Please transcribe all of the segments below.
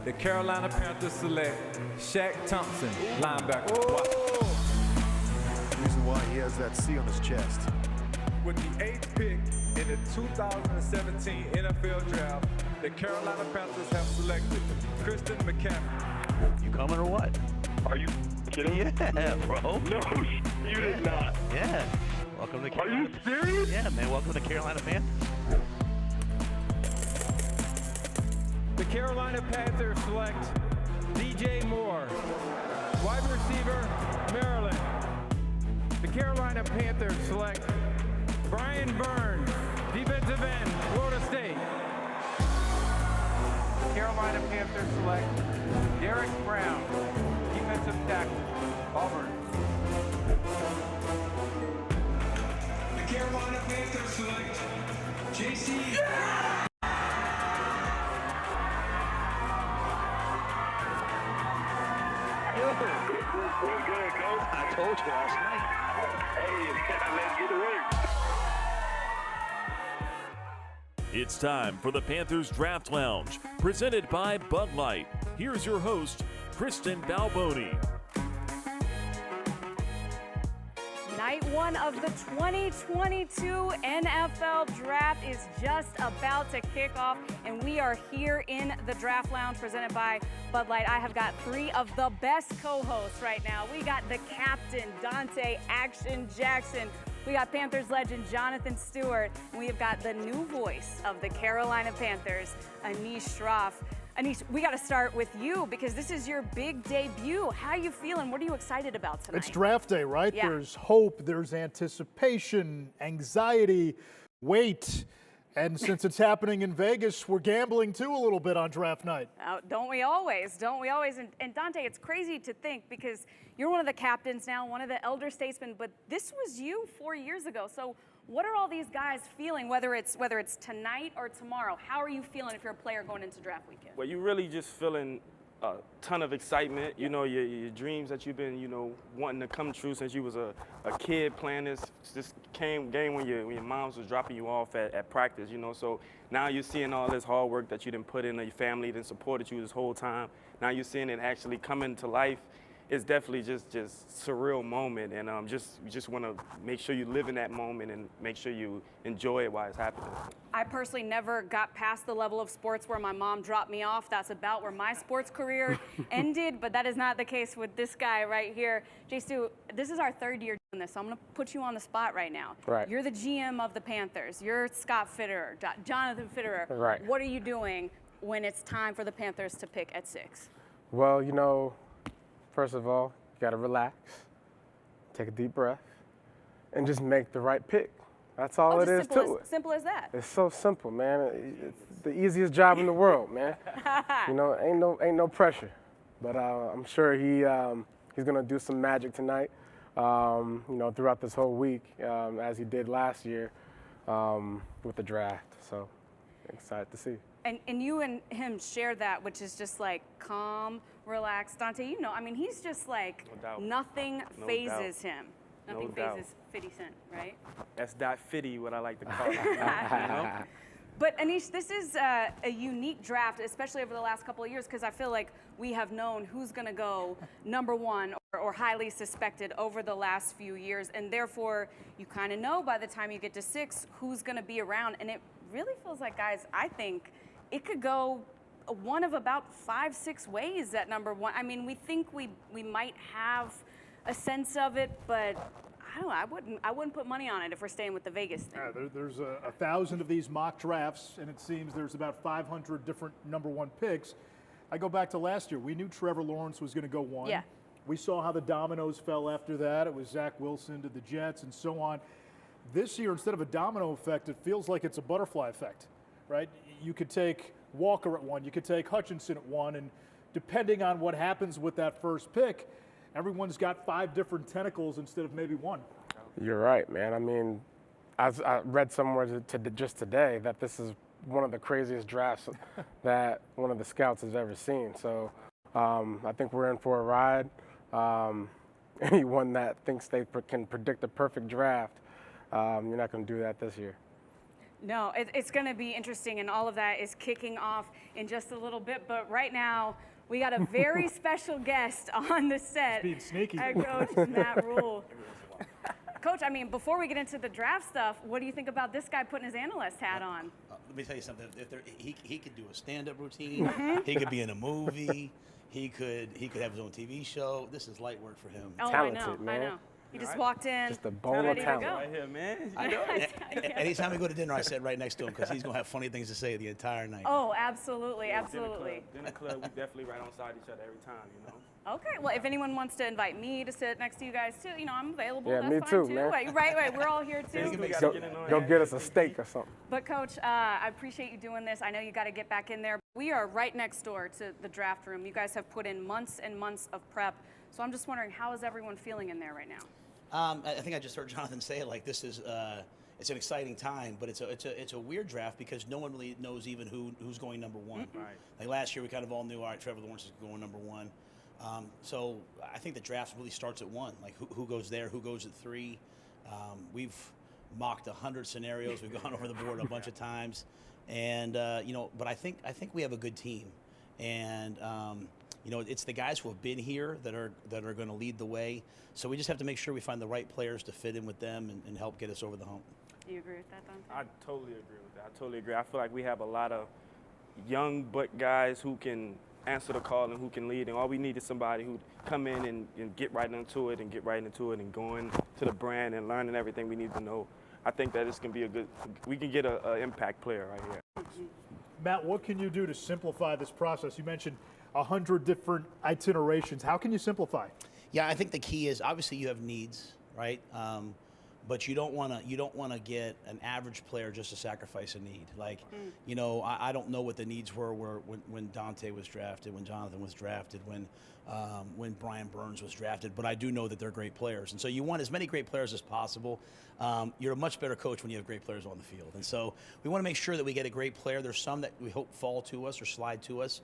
the Carolina Panthers select Shaq Thompson, linebacker. The reason why he has that C on his chest. With the 8th pick in the 2017 NFL Draft, the Carolina Panthers have selected Kristen Mccaffrey. You coming or what? Are you kidding? Yeah, bro. No, you did not. Yeah. Welcome to Carolina. Are you serious? Yeah, man. Welcome to Carolina Panthers. The Carolina Panthers select DJ Moore, wide receiver, Maryland. The Carolina Panthers select Brian Burns, defensive end, Florida State. Carolina Panthers select Derek Brown, defensive tackle, Auburn. The Carolina Panthers select JC. What's good, Coach? I told you last night. Hey, let's get to work. It's time for the Panthers Draft Lounge, presented by Bud Light. Here's your host, Kristen Balboni. Night one of the 2022 NFL Draft is just about to kick off, and we are here in the Draft Lounge presented by Bud Light. I have got three of the best co-hosts right now. We got the captain, Donte Action Jackson. We got Panthers legend Jonathan Stewart, and we have got the new voice of the Carolina Panthers, Anish Shroff. Anish, we got to start with you because this is your big debut. How are you feeling? What are you excited about tonight? It's draft day, right? Yeah. There's hope, there's anticipation, anxiety, wait. And since it's happening in Vegas, we're gambling too a little bit on draft night. Don't we always? Don't we always? And Donte, it's crazy to think because you're one of the captains now, one of the elder statesmen, but this was you 4 years ago. So what are all these guys feeling, whether it's tonight or tomorrow? How are you feeling if you're a player going into draft weekend? Well, you're really just feeling a ton of excitement. You know, your dreams that you've been, wanting to come true since you was a kid playing this game when your moms was dropping you off at practice, So now you're seeing all this hard work that you didn't put in, your family didn't supported you this whole time. Now you're seeing it actually come into life. It's definitely just surreal moment, and you just want to make sure you live in that moment and make sure you enjoy it while it's happening. I personally never got past the level of sports where my mom dropped me off. That's about where my sports career ended, but that is not the case with this guy right here. J. Stu, this is our third year doing this, so I'm going to put you on the spot right now. Right. You're the GM of the Panthers. You're Scott Federer, Jonathan Federer. Right. What are you doing when it's time for the Panthers to pick at 6? Well, first of all, you got to relax, take a deep breath, and just make the right pick. That's all it is to it. Simple as that. It's so simple, man. It's the easiest job in the world, man. Ain't no pressure. But I'm sure he's gonna do some magic tonight. Throughout this whole week, as he did last year with the draft. So excited to see. And you and him share that, which is just like calm, relaxed. Donte, he's just like nothing phases him. Nothing phases 50 Cent, right? That's .50, what I like to call it. But Anish, this is a unique draft, especially over the last couple of years, because I feel like we have known who's going to go number one or highly suspected over the last few years, and therefore you kind of know by the time you get to 6 who's going to be around, and it really feels like, guys, I think it could go one of about 5-6 ways at number 1. We think we might have a sense of it, but I don't know. I wouldn't put money on it if we're staying with the Vegas thing. Yeah, there's 1,000 of these mock drafts, and it seems there's about 500 different number 1 picks. I go back to last year. We knew Trevor Lawrence was going to go 1. Yeah. We saw how the dominoes fell after that. It was Zach Wilson to the Jets and so on. This year, instead of a domino effect, it feels like it's a butterfly effect, right? You could take Walker at 1. You could take Hutchinson at 1. And depending on what happens with that first pick, everyone's got 5 different tentacles instead of maybe 1. You're right, man. I read somewhere just today that this is one of the craziest drafts that one of the scouts has ever seen. So I think we're in for a ride. Anyone that thinks they can predict the perfect draft, you're not going to do that this year. No, it's going to be interesting, and all of that is kicking off in just a little bit. But right now, we got a very special guest on the set. Being sneaky. Head coach Matt Rule. Coach, I mean, before we get into the draft stuff, what do you think about this guy putting his analyst hat on? Let me tell you something. He could do a stand-up routine. He could be in a movie. He could have his own TV show. This is light work for him. Oh, Talented, man. I know. He just walked in. Just a bowl of ready to talent. go. Right here, man. I know. Anytime we go to dinner, I sit right next to him because he's gonna have funny things to say the entire night. Oh, absolutely, absolutely. Dinner club, we definitely right on side each other every time, you know. Okay, well, if anyone wants to invite me to sit next to you guys too, you know, I'm available. Yeah, That's me fine too, too. man. Right, we're all here too. Go get us a steak or something. But Coach, I appreciate you doing this. I know you got to get back in there. We are right next door to the draft room. You guys have put in months and months of prep. So I'm just wondering, how is everyone feeling in there right now? I think I just heard Jonathan say it, like this is it's an exciting time, but it's a weird draft because no one really knows even who's going number one. Right. Like last year, we kind of all knew, all right, Trevor Lawrence is going number one. So I think the draft really starts at 1. Like who goes there, who goes at 3. We've mocked 100 scenarios. We've gone over the board a bunch of times, and you know, but I think we have a good team, and you know, it's the guys who have been here that are going to lead the way. So we just have to make sure we find the right players to fit in with them and help get us over the hump. Do you agree with that, Donte? I totally agree with that. I totally agree. I feel like we have a lot of young but guys who can answer the call and who can lead, and all we need is somebody who come in and get right into it and going to the brand and learning everything we need to know. I think that it's going to be we can get an impact player right here. Matt, what can you do to simplify this process? You mentioned 100 different itinerations. How can you simplify? Yeah, I think the key is obviously you have needs, right? But you don't want to get an average player just to sacrifice a need. Like, you know, I don't know what the needs were when Donte was drafted, when Jonathan was drafted, when Brian Burns was drafted. But I do know that they're great players, and so you want as many great players as possible. You're a much better coach when you have great players on the field, and so we want to make sure that we get a great player. There's some that we hope fall to us or slide to us.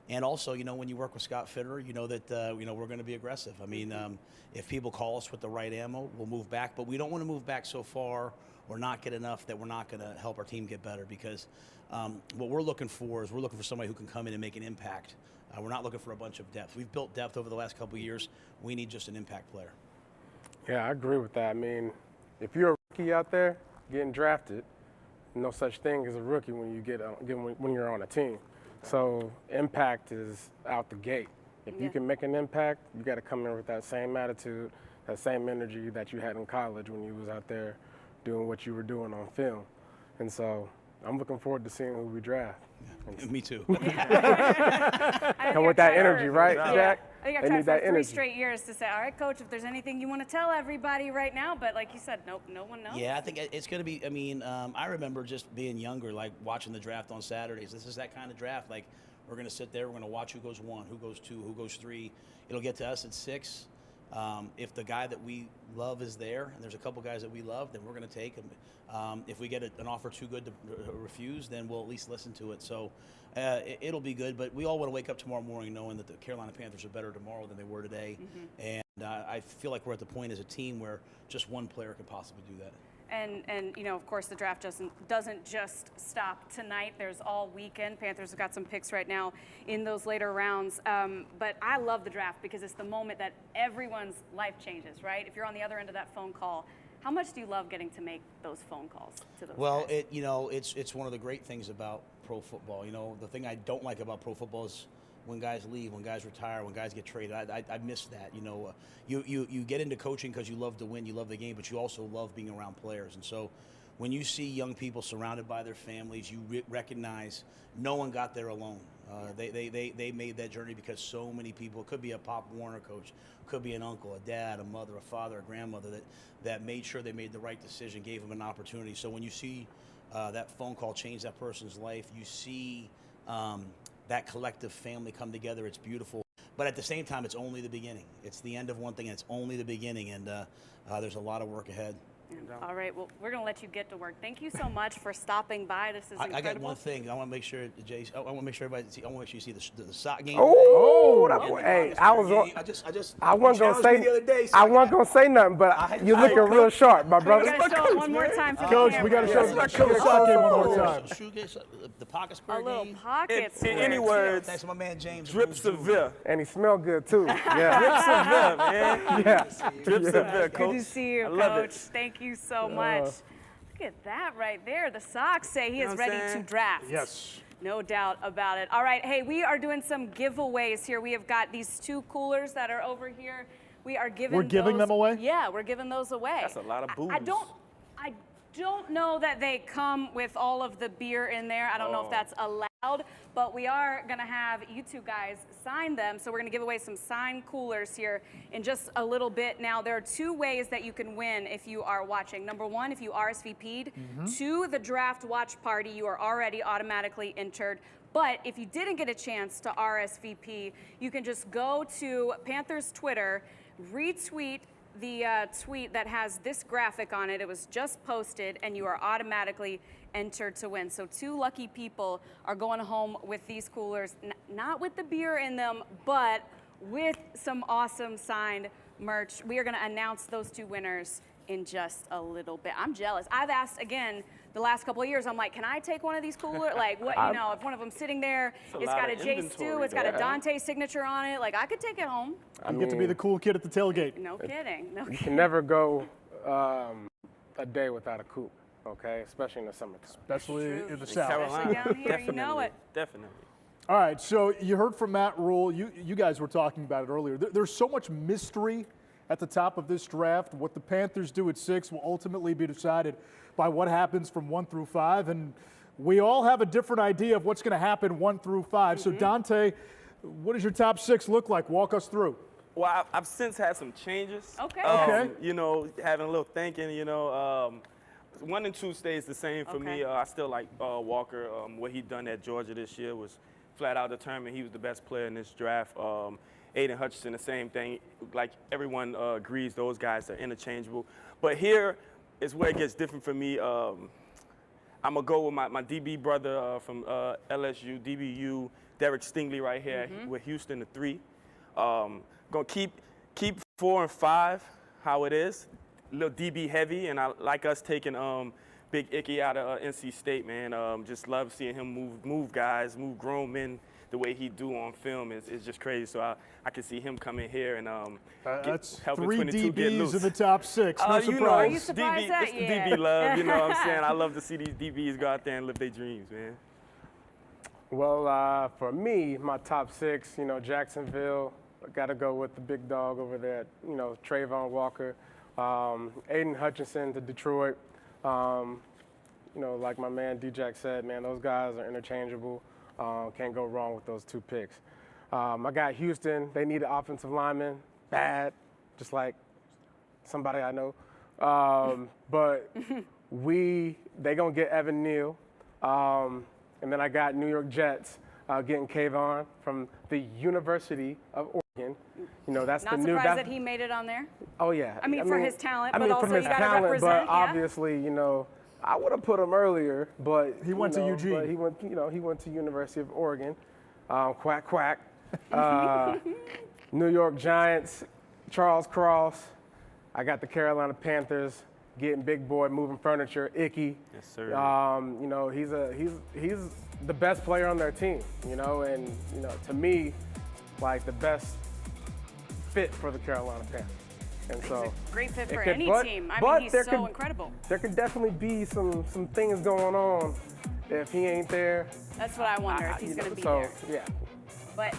And also, you know, when you work with Scott Federer, you know that you know, we're going to be aggressive. I mean, if people call us with the right ammo, we'll move back. But we don't want to move back so far or not get enough that we're not going to help our team get better. Because what we're looking for is somebody who can come in and make an impact. We're not looking for a bunch of depth. We've built depth over the last couple of years. We need just an impact player. Yeah, I agree with that. I mean, if you're a rookie out there getting drafted, no such thing as a rookie when you're on a team. So impact is out the gate. If you can make an impact, you got to come in with that same attitude, that same energy that you had in college when you was out there doing what you were doing on film. And so I'm looking forward to seeing who we draft. Yeah. Me too. Come with that energy, right, Jack? I think I've tried for 3 straight years to say, all right, Coach, if there's anything you want to tell everybody right now, but like you said, nope, no one knows. Yeah, I think it's going to be, I mean, I remember just being younger, like watching the draft on Saturdays. This is that kind of draft. Like, we're going to sit there, we're going to watch who goes 1, who goes 2, who goes 3. It'll get to us at 6. If the guy that we love is there, and there's a couple guys that we love, then we're going to take him. If we get an offer too good to refuse, then we'll at least listen to it. So it'll be good, but we all want to wake up tomorrow morning knowing that the Carolina Panthers are better tomorrow than they were today. And I feel like we're at the point as a team where just one player could possibly do that. And you know, of course, the draft doesn't just stop tonight. There's all weekend. Panthers have got some picks right now in those later rounds. But I love the draft because it's the moment that everyone's life changes, right? If you're on the other end of that phone call, how much do you love getting to make those phone calls to those guys? You know, it's one of the great things about pro football. You know, the thing I don't like about pro football is when guys leave, when guys retire, when guys get traded. I miss that. You know, you get into coaching because you love to win, you love the game, but you also love being around players. And so when you see young people surrounded by their families, you recognize no one got there alone. They made that journey because so many people, it could be a Pop Warner coach, could be an uncle, a dad, a mother, a father, a grandmother that made sure they made the right decision, gave them an opportunity. So when you see that phone call change that person's life, you see that collective family come together. It's beautiful. But at the same time, it's only the beginning. It's the end of one thing, and it's only the beginning, and there's a lot of work ahead. All right, well, we're going to let you get to work. Thank you so much for stopping by. This is incredible. I got one thing. I want to make sure, Jay. I want to make sure everybody see. I want to make sure you see the sock game. Oh, today. hey, I was on. I wasn't gonna challenged me the other say. day, so I wasn't gonna say nothing, but you're looking real sharp, my We brother. got to show it one more time for Coach, the we got to camera. show the sock game one more time. The pocket A square little game. pocket In square. any words, Thanks to my man James. drip severe. And he smelled good too. Drip Yeah. severe, man. Yeah. Drip severe, Good coach. to see you, I love Coach. it. Thank you so much. Look at that right there. The Sox say he is know what I'm ready to saying? draft. Yes. No doubt about it. All right, hey, we are doing some giveaways here. We have got these 2 coolers that are over here. We are giving We're giving those- them away? Yeah, we're giving those away. That's a lot of booze. I don't know that they come with all of the beer in there. I don't know if that's allowed, but we are going to have you 2 guys sign them. So we're going to give away some signed coolers here in just a little bit. Now, there are 2 ways that you can win if you are watching. Number 1, if you RSVP'd to the draft watch party, you are already automatically entered. But if you didn't get a chance to RSVP, you can just go to Panthers Twitter, retweet the tweet that has this graphic on it. It was just posted, and you are automatically entered to win. So 2 lucky people are going home with these coolers, not with the beer in them, but with some awesome signed merch. We are going to announce those 2 winners in just a little bit. I'm jealous. I've asked again the last couple of years. I'm like, can I take one of these coolers? Like, what, you know, if one of them sitting there, it's got a J Stew, it's got a Donte signature on it. Like, I could take it home. You get to be the cool kid at the tailgate. No kidding. No You kidding. can never go a day without a coupe, okay? Especially in the summertime. Especially in the Especially South. Carolina. down here, you know it. Definitely. All right, so you heard from Matt Rule. You guys were talking about it earlier. There's so much mystery at the top of this draft. What the Panthers do at 6 will ultimately be decided by what happens from 1 through 5. And we all have a different idea of what's going to happen 1 through 5. So, Donte, what does your top 6 look like? Walk us through. Well, I've since had some changes. Okay. Okay. You know, having a little thinking, you know. 1 and 2 stays the same for me. I still like Walker. What he done at Georgia this year was flat out determined. He was the best player in this draft. Aiden Hutchinson, the same thing. Like everyone agrees, those guys are interchangeable. But here is where it gets different for me. I'm gonna go with my DB brother from LSU, DBU, Derek Stingley right here with Houston at 3. Gonna keep 4 and 5 how it is. A little DB heavy, and I like us taking Big Ickey out of NC State, man. Just love seeing him move guys, move grown men the way he do on film is just crazy. So I can see him coming here and That's helping 3 22 get DBs loose. in the top 6. No You know, surprise. Are you surprised it's the that? DB love, you know what I'm saying? I love to see these DBs go out there and live their dreams, man. Well, for me, my top 6, you know, Jacksonville, got to go with the big dog over there, you know, Trayvon Walker. Aiden Hutchinson to Detroit. You know, like my man D-Jack said, man, those guys are interchangeable. Can't go wrong with those 2 picks. I got Houston. They need an offensive lineman, bad, just like somebody I know. But they gonna get Evan Neal. And then I got New York Jets getting Kayvon from the University of Oregon. You know, that's Not the new. surprised that he made it on there. Oh yeah. I mean, for his talent, but also from his you gotta talent, represent, but yeah. obviously, you know, I would have put him earlier, but He went to Eugene. But he went to University of Oregon. Quack quack. New York Giants, Charles Cross. I got the Carolina Panthers getting big boy moving furniture. Ickey. Yes, sir. You know, he's the best player on their team. You know, and you know, to me, like the best fit for the Carolina Panthers. And so, Great fit for it could- any but- team. I but mean, he's there so could- incredible. there could definitely be some things going on if he ain't there. That's what I wonder, if he's going to be so, there. yeah. But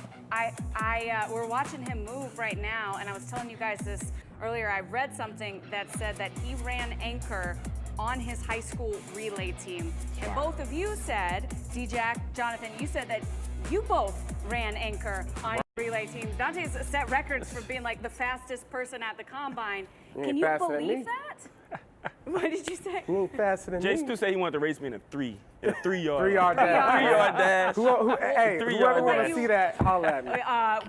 we're watching him move right now, and I was telling you guys this earlier. I read something that said that he ran anchor on his high school relay team. And both of you said, D-Jack, Jonathan, you said that you both ran anchor on your relay team. Dante's set records for being like the fastest person at the combine. You Can ain't you faster than believe me. that? What did you say? He ain't faster than Jay me. Stu said he wanted to race me in a 3 yard. 3-yard dash. 3-yard dash. Hey, 3 whoever yard want dash. to see that, holla at me.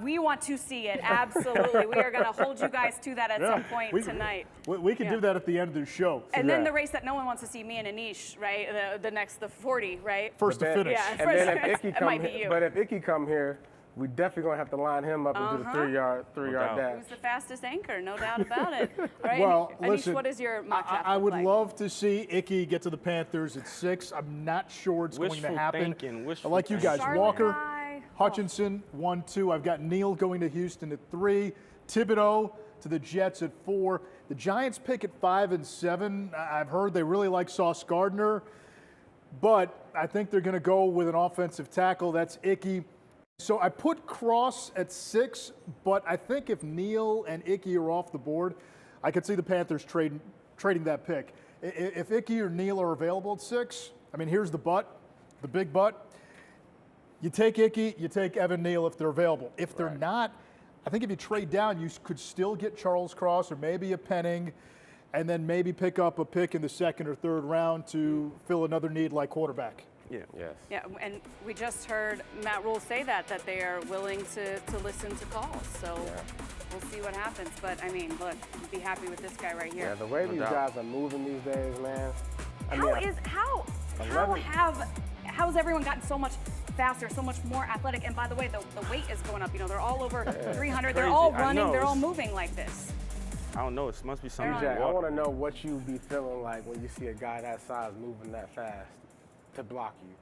We want to see it, absolutely. We are going to hold you guys to that at some point we, tonight. We can do that at the end of the show. And then the race that no one wants to see, me and Anish, right? The 40, right? First to finish. Yeah, And first then to if finish. Ickey It might come be here, you. but if Ickey come here, we definitely gonna have to line him up and do the 3-yard doubt. dash. Who's the fastest anchor? No doubt about it. Right? Well, Anish, listen, what is your mock draft I look would like? love to see Ickey get to the Panthers at 6. I'm not sure it's going Wishful to happen. thinking, I wishful like you guys. Charlotte Walker, High. Hutchinson, 1, 2. I've got Neal going to Houston at 3. Thibodeau to the Jets at 4. The Giants pick at 5 and 7. I've heard they really like Sauce Gardner, but I think they're going to go with an offensive tackle. That's Ickey. So I put Cross at 6, but I think if Neal and Ickey are off the board, I could see the Panthers trading that pick. If Ickey or Neal are available at 6, I mean, here's the big but. You take Ickey, you take Evan Neal if they're available. If they're not, I think if you trade down, you could still get Charles Cross or maybe a Penning, and then maybe pick up a pick in the 2nd or 3rd round to fill another need like quarterback. Yeah. Yes. Yeah, and we just heard Matt Rule say that they are willing to listen to calls. So we'll see what happens. But, I mean, look, be happy with this guy right here. Yeah, the way these guys are moving these days, man. How has everyone gotten so much faster, so much more athletic? And by the way, the weight is going up. You know, they're all over 300. They're all Crazy. I running. know. They're all moving like this. I don't know. It must be something. Jack, I want to know what you be feeling like when you see a guy that size moving that fast to block you.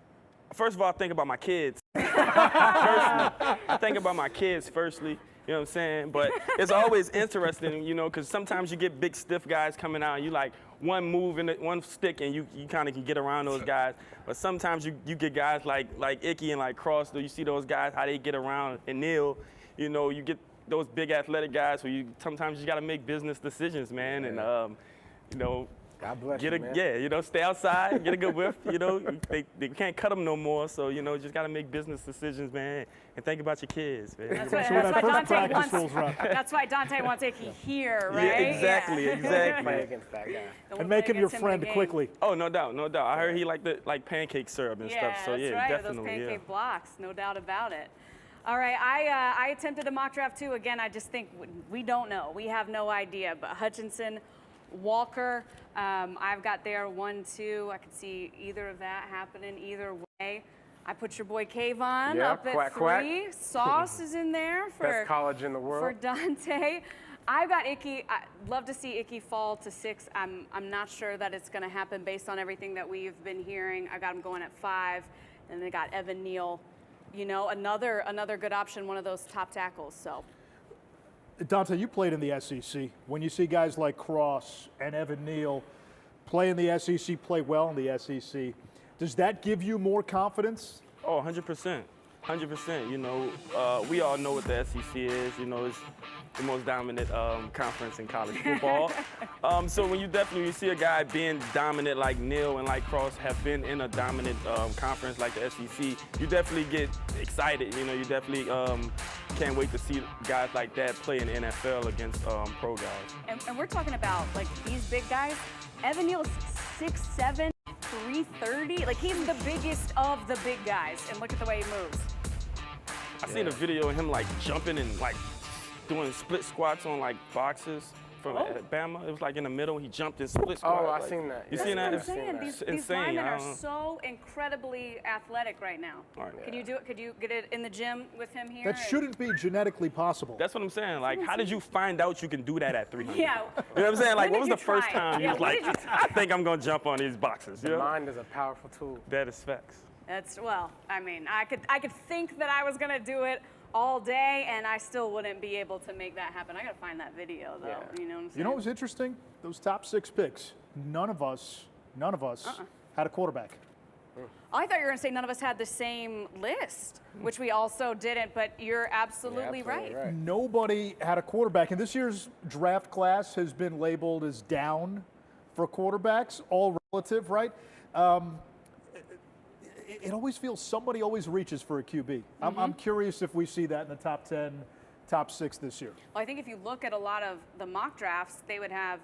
First of all, I think about my kids. I think about my kids firstly. You know what I'm saying? But it's always interesting, you know, because sometimes you get big, stiff guys coming out, and you like one move and one stick, and you kind of can get around those guys. But sometimes you get guys like Ickey and like Cross. You see those guys how they get around, and Neal. You know, you get those big athletic guys who sometimes you got to make business decisions, man, and you know. God bless you, man. Yeah, you know, stay outside, get a good whiff. You know, they can't cut them no more, so you know, just gotta make business decisions, man, and think about your kids, man. That's why Donte wants Ickey here, right? Yeah, exactly. Play against that guy. And make him your friend quickly. Oh, no doubt. I heard he liked like pancake syrup and stuff. So that's yeah, right. definitely. Those pancake blocks, no doubt about it. All right, I attempted a mock draft too. Again, I just think we don't know. We have no idea. But Hutchinson, Walker, I've got there 1, 2. I could see either of that happening either way. I put your boy Kayvon up at 3. Quack. Sauce is in there for best college in the world. For Donte. I've got Ickey. I'd love to see Ickey fall to 6. I'm not sure that it's going to happen based on everything that we've been hearing. I got him going at 5, and they got Evan Neal. You know, another good option, one of those top tackles. So. Donte, you played in the SEC. When you see guys like Cross and Evan Neal play in the SEC, play well in the SEC, does that give you more confidence? Oh, 100%. 100%. You know, we all know what the SEC is. You know, it's the most dominant conference in college football. So when you see a guy being dominant like Neal and like Cross have been in a dominant conference like the SEC, you definitely get excited. You know, you definitely can't wait to see guys like that play in the NFL against pro guys. And we're talking about like these big guys. Evan Neal is 6'7", 330. Like he's the biggest of the big guys. And look at the way he moves. I seen a video of him like jumping and like doing split squats on like boxes from Alabama. It was like in the middle. He jumped and split squats. Oh, I like, seen that. You seen that? That's what I'm saying. These linemen are so incredibly athletic right now. Can you do it? Could you get it in the gym with him here? That shouldn't be genetically possible. That's what I'm saying. Like, how did you find out you can do that at 300? Yeah. You know what I'm saying? Like, what was the first try? time you was like, I think I'm going to jump on these boxes? The mind is a powerful tool. That is facts. That's, well, I mean, I could think that I was going to do it all day, and I still wouldn't be able to make that happen. I got to find that video, though. Yeah. You know what I'm saying? You know what was interesting? Those top 6 picks, none of us had a quarterback. I thought you were going to say none of us had the same list, which we also didn't, but you're absolutely right. Nobody had a quarterback, and this year's draft class has been labeled as down for quarterbacks, all relative, right? It always feels somebody always reaches for a QB. I'm curious if we see that in the top 10 top 6 this year. Well, I think if you look at a lot of the mock drafts, they would have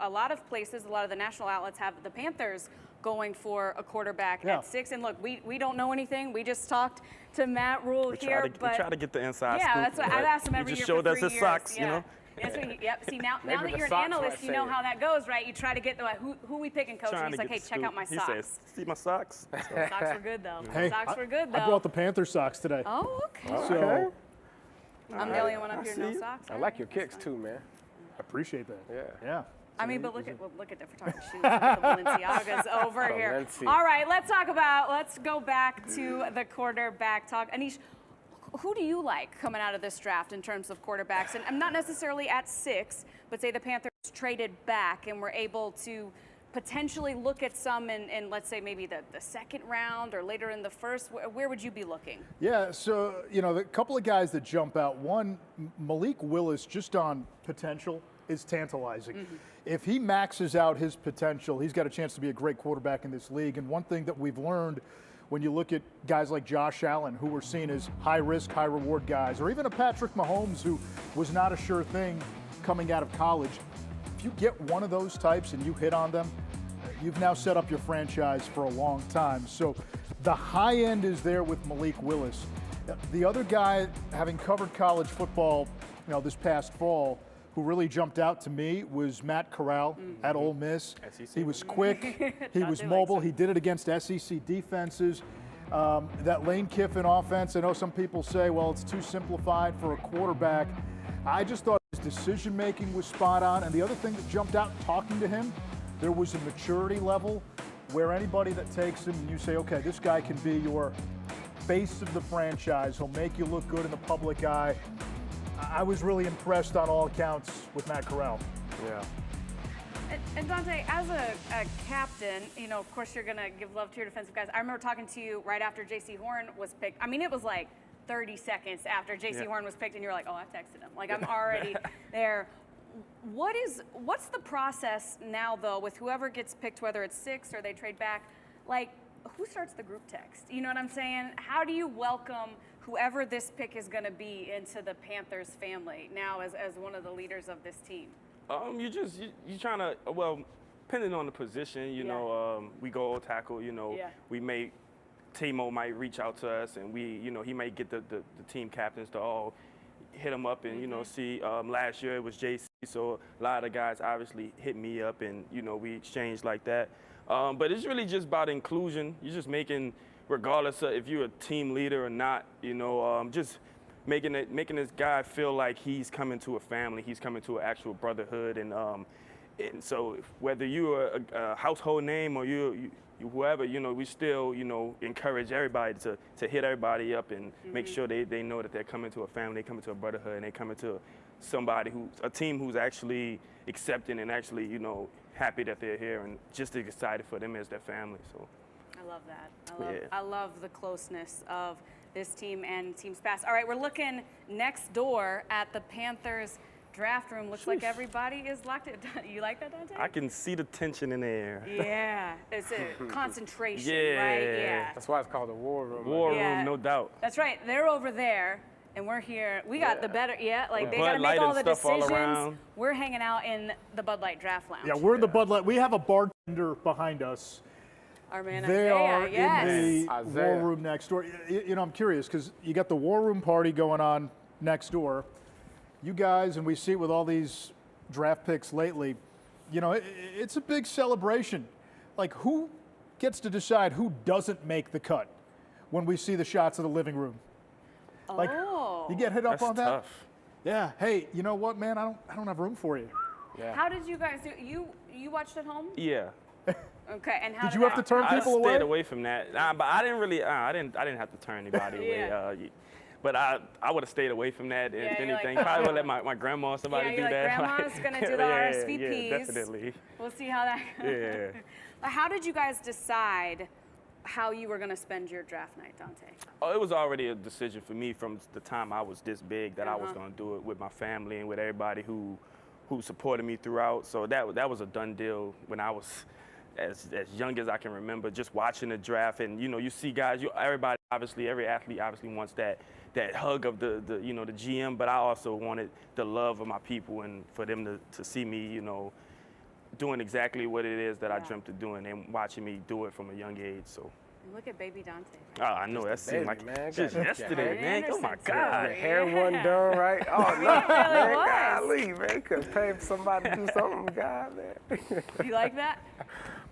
a lot of places, a lot of the national outlets have the Panthers going for a quarterback at 6. And look, we don't know anything. We just talked to Matt Rule here. We try to get the inside scoop. Yeah, that's what I've asked him every year. He just showed us his socks, you know. That's what yep. See, now that you're an analyst, you know how that goes, right? You try to get the who we picking, coach, and he's like, hey, check out my socks. He says, see my socks? Socks were good, though. Hey, socks were good, though. I brought the Panther socks today. Oh, okay. So I'm the only one up here, no socks. I like your kicks too, man. I appreciate that. Yeah. I mean, but look at if we're talking shoes, look at the Balenciagas over here. All right, let's go back to the quarterback talk. Anish, who do you like coming out of this draft in terms of quarterbacks? And I'm not necessarily at 6, but say the Panthers traded back and were able to potentially look at some in let's say maybe the second round or later in the first. Where would you be looking? Yeah, so, the couple of guys that jump out. One, Malik Willis, just on potential, is tantalizing. Mm-hmm. If he maxes out his potential, he's got a chance to be a great quarterback in this league. And one thing that we've learned when you look at guys like Josh Allen, who were seen as high-risk, high-reward guys, or even a Patrick Mahomes, who was not a sure thing coming out of college, if you get one of those types and you hit on them, you've now set up your franchise for a long time. So the high end is there with Malik Willis. The other guy, having covered college football, this past fall, who really jumped out to me was Matt Corral at Ole Miss. He was quick, he was mobile, he did it against SEC defenses. That Lane Kiffin offense, I know some people say, well, it's too simplified for a quarterback. I just thought his decision-making was spot on. And the other thing that jumped out talking to him, there was a maturity level where anybody that takes him and you say, okay, this guy can be your face of the franchise, he'll make you look good in the public eye. I was really impressed on all accounts with Matt Corral. Yeah. And Donte, as a captain, of course you're going to give love to your defensive guys. I remember talking to you right after J.C. Horn was picked. I mean, it was like 30 seconds after J.C. Horn was picked, and you were like, oh, I texted him. Like, I'm already there. What's the process now, though, with whoever gets picked, whether it's 6 or they trade back? Like, who starts the group text? You know what I'm saying? How do you welcome whoever this pick is going to be into the Panthers family now as one of the leaders of this team? You trying to, well, depending on the position, we go old tackle, we may, Timo might reach out to us and he might get the team captains to all hit him up and, see, last year it was JC, so a lot of the guys obviously hit me up and, we exchanged like that. But it's really just about inclusion. You're just making, regardless of if you're a team leader or not, just making this guy feel like he's coming to a family, he's coming to an actual brotherhood, and so whether you're a household name or you whoever, we still, encourage everybody to hit everybody up and make sure they know that they're coming to a family, they coming to a brotherhood, and they coming to a team who's actually accepting and actually, happy that they're here and just as excited for them as their family. So I love that. I love the closeness of this team and teams past. All right, we're looking next door at the Panthers draft room. Looks like everybody is locked in. You like that, Donte? I can see the tension in the air. Yeah, it's a concentration, yeah. right? Yeah. That's why it's called the war room. War room, no doubt. That's right. They're over there, and we're here. We got the better, like they got to Bud make Light all and the stuff all decisions. around. We're hanging out in the Bud Light draft lounge. Yeah, we're in the Bud Light. We have a bartender behind us. Our man They Isaiah, are yes. in the war room next door. I'm curious because you got the war room party going on next door. You guys, and we see it with all these draft picks lately, it's a big celebration. Like, who gets to decide who doesn't make the cut when we see the shots of the living room? Like, you get hit up on that? Tough. Yeah. Hey, you know what, man? I don't have room for you. Yeah. How did you guys do? You watched at home? Yeah. Okay, and how did you have to turn people away? I stayed away from that, but I didn't really. I didn't have to turn anybody away. But I would have stayed away from that. If anything, like, probably would let my grandma or somebody do that. Grandma's gonna do the RSVPs. Yeah, definitely. We'll see how that goes. Yeah. How did you guys decide how you were gonna spend your draft night, Donte? Oh, it was already a decision for me from the time I was this big that I was gonna do it with my family and with everybody who supported me throughout. So that was a done deal when I was as young as I can remember, just watching the draft. And, you know, you see guys, everybody, obviously, every athlete obviously wants that hug of the GM, but I also wanted the love of my people and for them to see me, you know, doing exactly what it is that I dreamt of doing and watching me do it from a young age. So. Look at baby Donte. Oh, I know. That seemed like man. just yesterday, man. Oh, my God. The hair wasn't done right. Oh, no. really was. Golly, man. Could pay somebody to do something, God, man. You like that?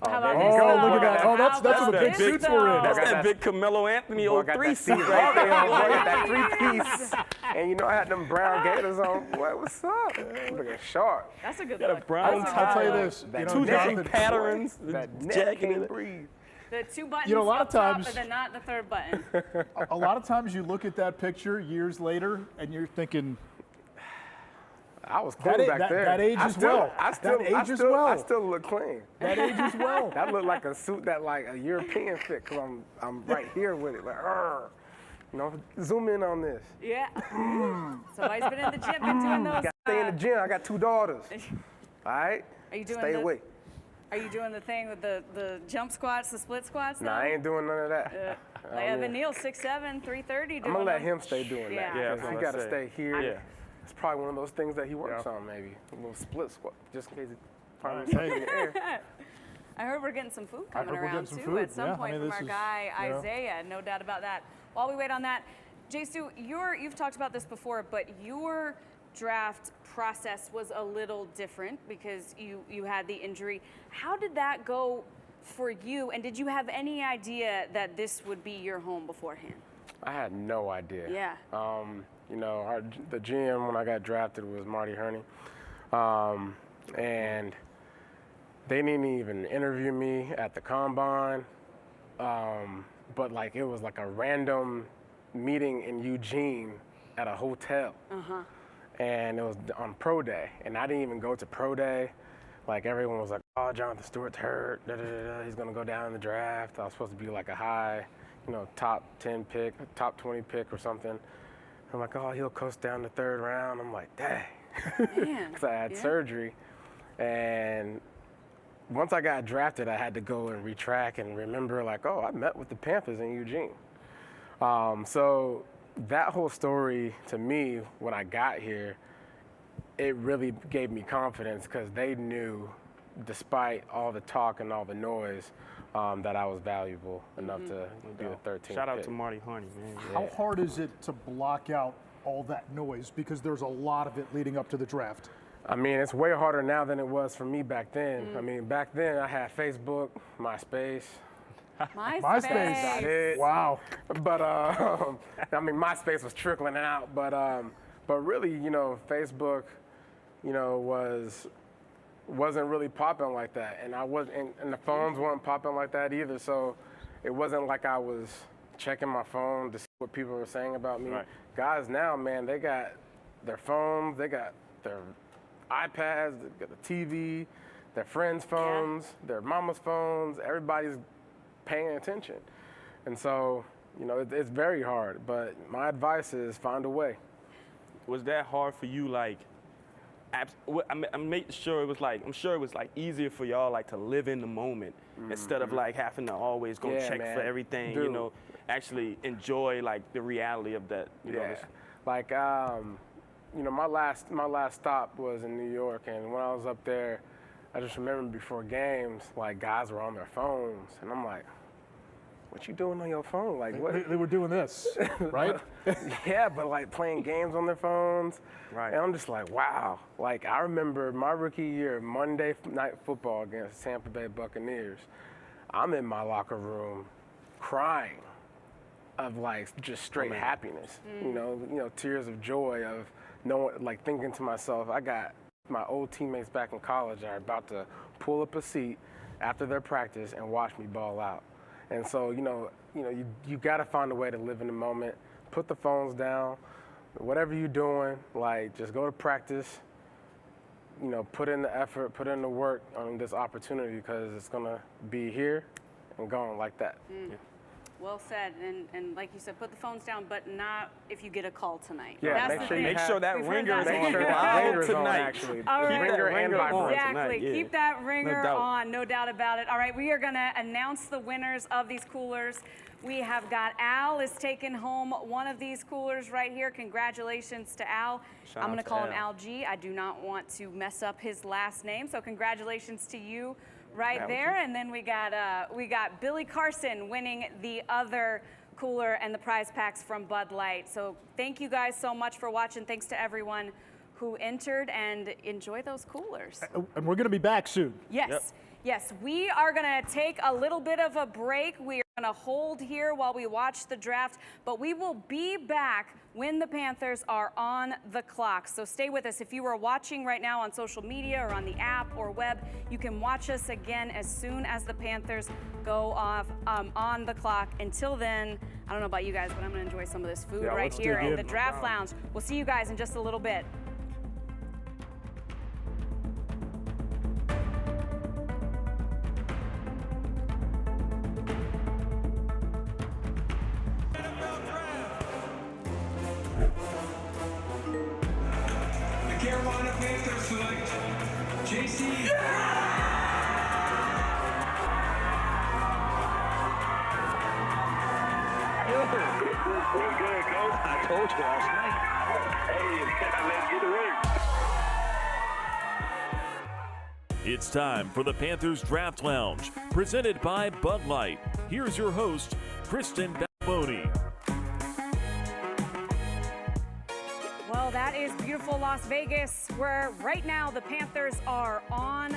Oh, How about there you this? go. though? Look at that. Oh, that's How what the about big this, suits were in. though? That's that big Carmelo Anthony Boy, I old got three that suit seat right there. boy. I got that three-piece. And, you know, I had them brown gators on. Boy, what's up? Looking sharp. That's a good Got a look. brown That's a tie. I'll tell you good this. That You know, Two Jonathan, different patterns. That the neck jacket in can't it. breathe. The 2 buttons You know, a lot up of top, times- but then not the 3rd button. a lot of times you look at that picture years later and you're thinking, I was clean That- back that- there. that ages well. That ages well. I still look clean. that ages well. That looked like a suit that like a European fit, cause I'm right here with it. Like, you know, zoom in on this. Yeah. Somebody's been in the gym, been doing those. Gotta stay in the gym. I got 2 daughters. All right. Are you doing Stay the, away. Are you doing the thing with the jump squats, the split squats? Nah, I ain't doing none of that. Like Evan Neal, 6'7", 330. I'm gonna let him stay doing Yeah. that. Yeah, because that's he what I gotta say. stay here. Yeah. It's probably one of those things that he works on, maybe a little split squat, just in case he finds Hey. something in the air. I heard we're getting some food I coming heard we're around getting too some food. at some Yeah, I point mean, from this our is, guy you know. Isaiah. No doubt about that. While we wait on that, J-Stu, you've talked about this before, but your draft process was a little different because you had the injury. How did that go for you? And did you have any idea that this would be your home beforehand? I had no idea. Yeah. You know, the GM when I got drafted was Marty Herney, and they didn't even interview me at the combine. But like it was like a random meeting in Eugene at a hotel, and it was on pro day, and I didn't even go to pro day. Like everyone was like, "Oh, Jonathan Stewart's hurt. He's gonna go down in the draft." I was supposed to be like a high, you know, top 10 pick, top 20 pick or something. I'm like, "Oh, he'll coast down the 3rd round." I'm like, "Dang," because I had surgery, and once I got drafted, I had to go and retrack and remember, like, oh, I met with the Panthers in Eugene. So that whole story to me, when I got here, it really gave me confidence because they knew, despite all the talk and all the noise, that I was valuable enough to be the 13th Shout out pick. to Marty Harney, man. How hard is it to block out all that noise? Because there's a lot of it leading up to the draft. I mean, it's way harder now than it was for me back then. I mean, back then I had Facebook, MySpace. MySpace. It. Wow. But I mean, MySpace was trickling out. But really, you know, Facebook, you know, wasn't really popping like that, and and the phones weren't popping like that either. So it wasn't like I was checking my phone to see what people were saying about me. Right. Guys now, man, they got their phones, they got their iPads, they got the TV, their friends' phones, their mama's phones. Everybody's paying attention, and so you know it's very hard. But my advice is find a way. Was that hard for you? Like, I'm sure it was like easier for y'all like to live in the moment instead of like having to always go check man. for everything. Dude. You know, actually enjoy like the reality of that. You know, like you know, my last stop was in New York, and when I was up there, I just remember before games, like guys were on their phones, and I'm like, "What you doing on your phone? Like what?" They were doing this, right? Yeah, but like playing games on their phones. Right. And I'm just like, wow. Like I remember my rookie year, Monday Night Football against Tampa Bay Buccaneers. I'm in my locker room crying of like just straight happiness. You know, tears of joy of knowing, like thinking to myself, I got my old teammates back in college are about to pull up a seat after their practice and watch me ball out. And so, you got to find a way to live in the moment. Put the phones down. Whatever you're doing, like just go to practice. You know, put in the effort, put in the work on this opportunity because it's gonna be here and gone like that. Yeah. Well said. And like you said, put the phones down, but not if you get a call tonight. Yeah, That's Make sure that We've heard ringer is that. on Make sure that loud ringer's on, tonight. actually. All right. Ringer and Ringer on vibrate. Exactly. tonight, yeah. Keep that ringer doubt. on, no doubt about it. All right, we are going to announce the winners of these coolers. We have got Al is taking home one of these coolers right here. Congratulations to Al. Shout I'm going out to call him to Al. Al G. I do not want to mess up his last name, so congratulations to you right Al there. G. And then we got Billy Carson winning the other cooler and the prize packs from Bud Light. So thank you guys so much for watching. Thanks to everyone who entered, and enjoy those coolers. And we're going to be back soon. Yes. Yep. Yes, we are going to take a little bit of a break. We are going to hold here while we watch the draft, but we will be back when the Panthers are on the clock. So stay with us. If you are watching right now on social media or on the app or web, you can watch us again as soon as the Panthers go off on the clock. Until then, I don't know about you guys, but I'm going to enjoy some of this food right let's here dig in in. the Draft Lounge. We'll see you guys in just a little bit. Carolina Panthers select JC. What's good, Coach? I told you last night. Hey, let's get to work. It's time for the Panthers Draft Lounge, presented by Bud Light. Here's your host, Kristen Balboni. Well, that is beautiful Las Vegas, where right now the Panthers are on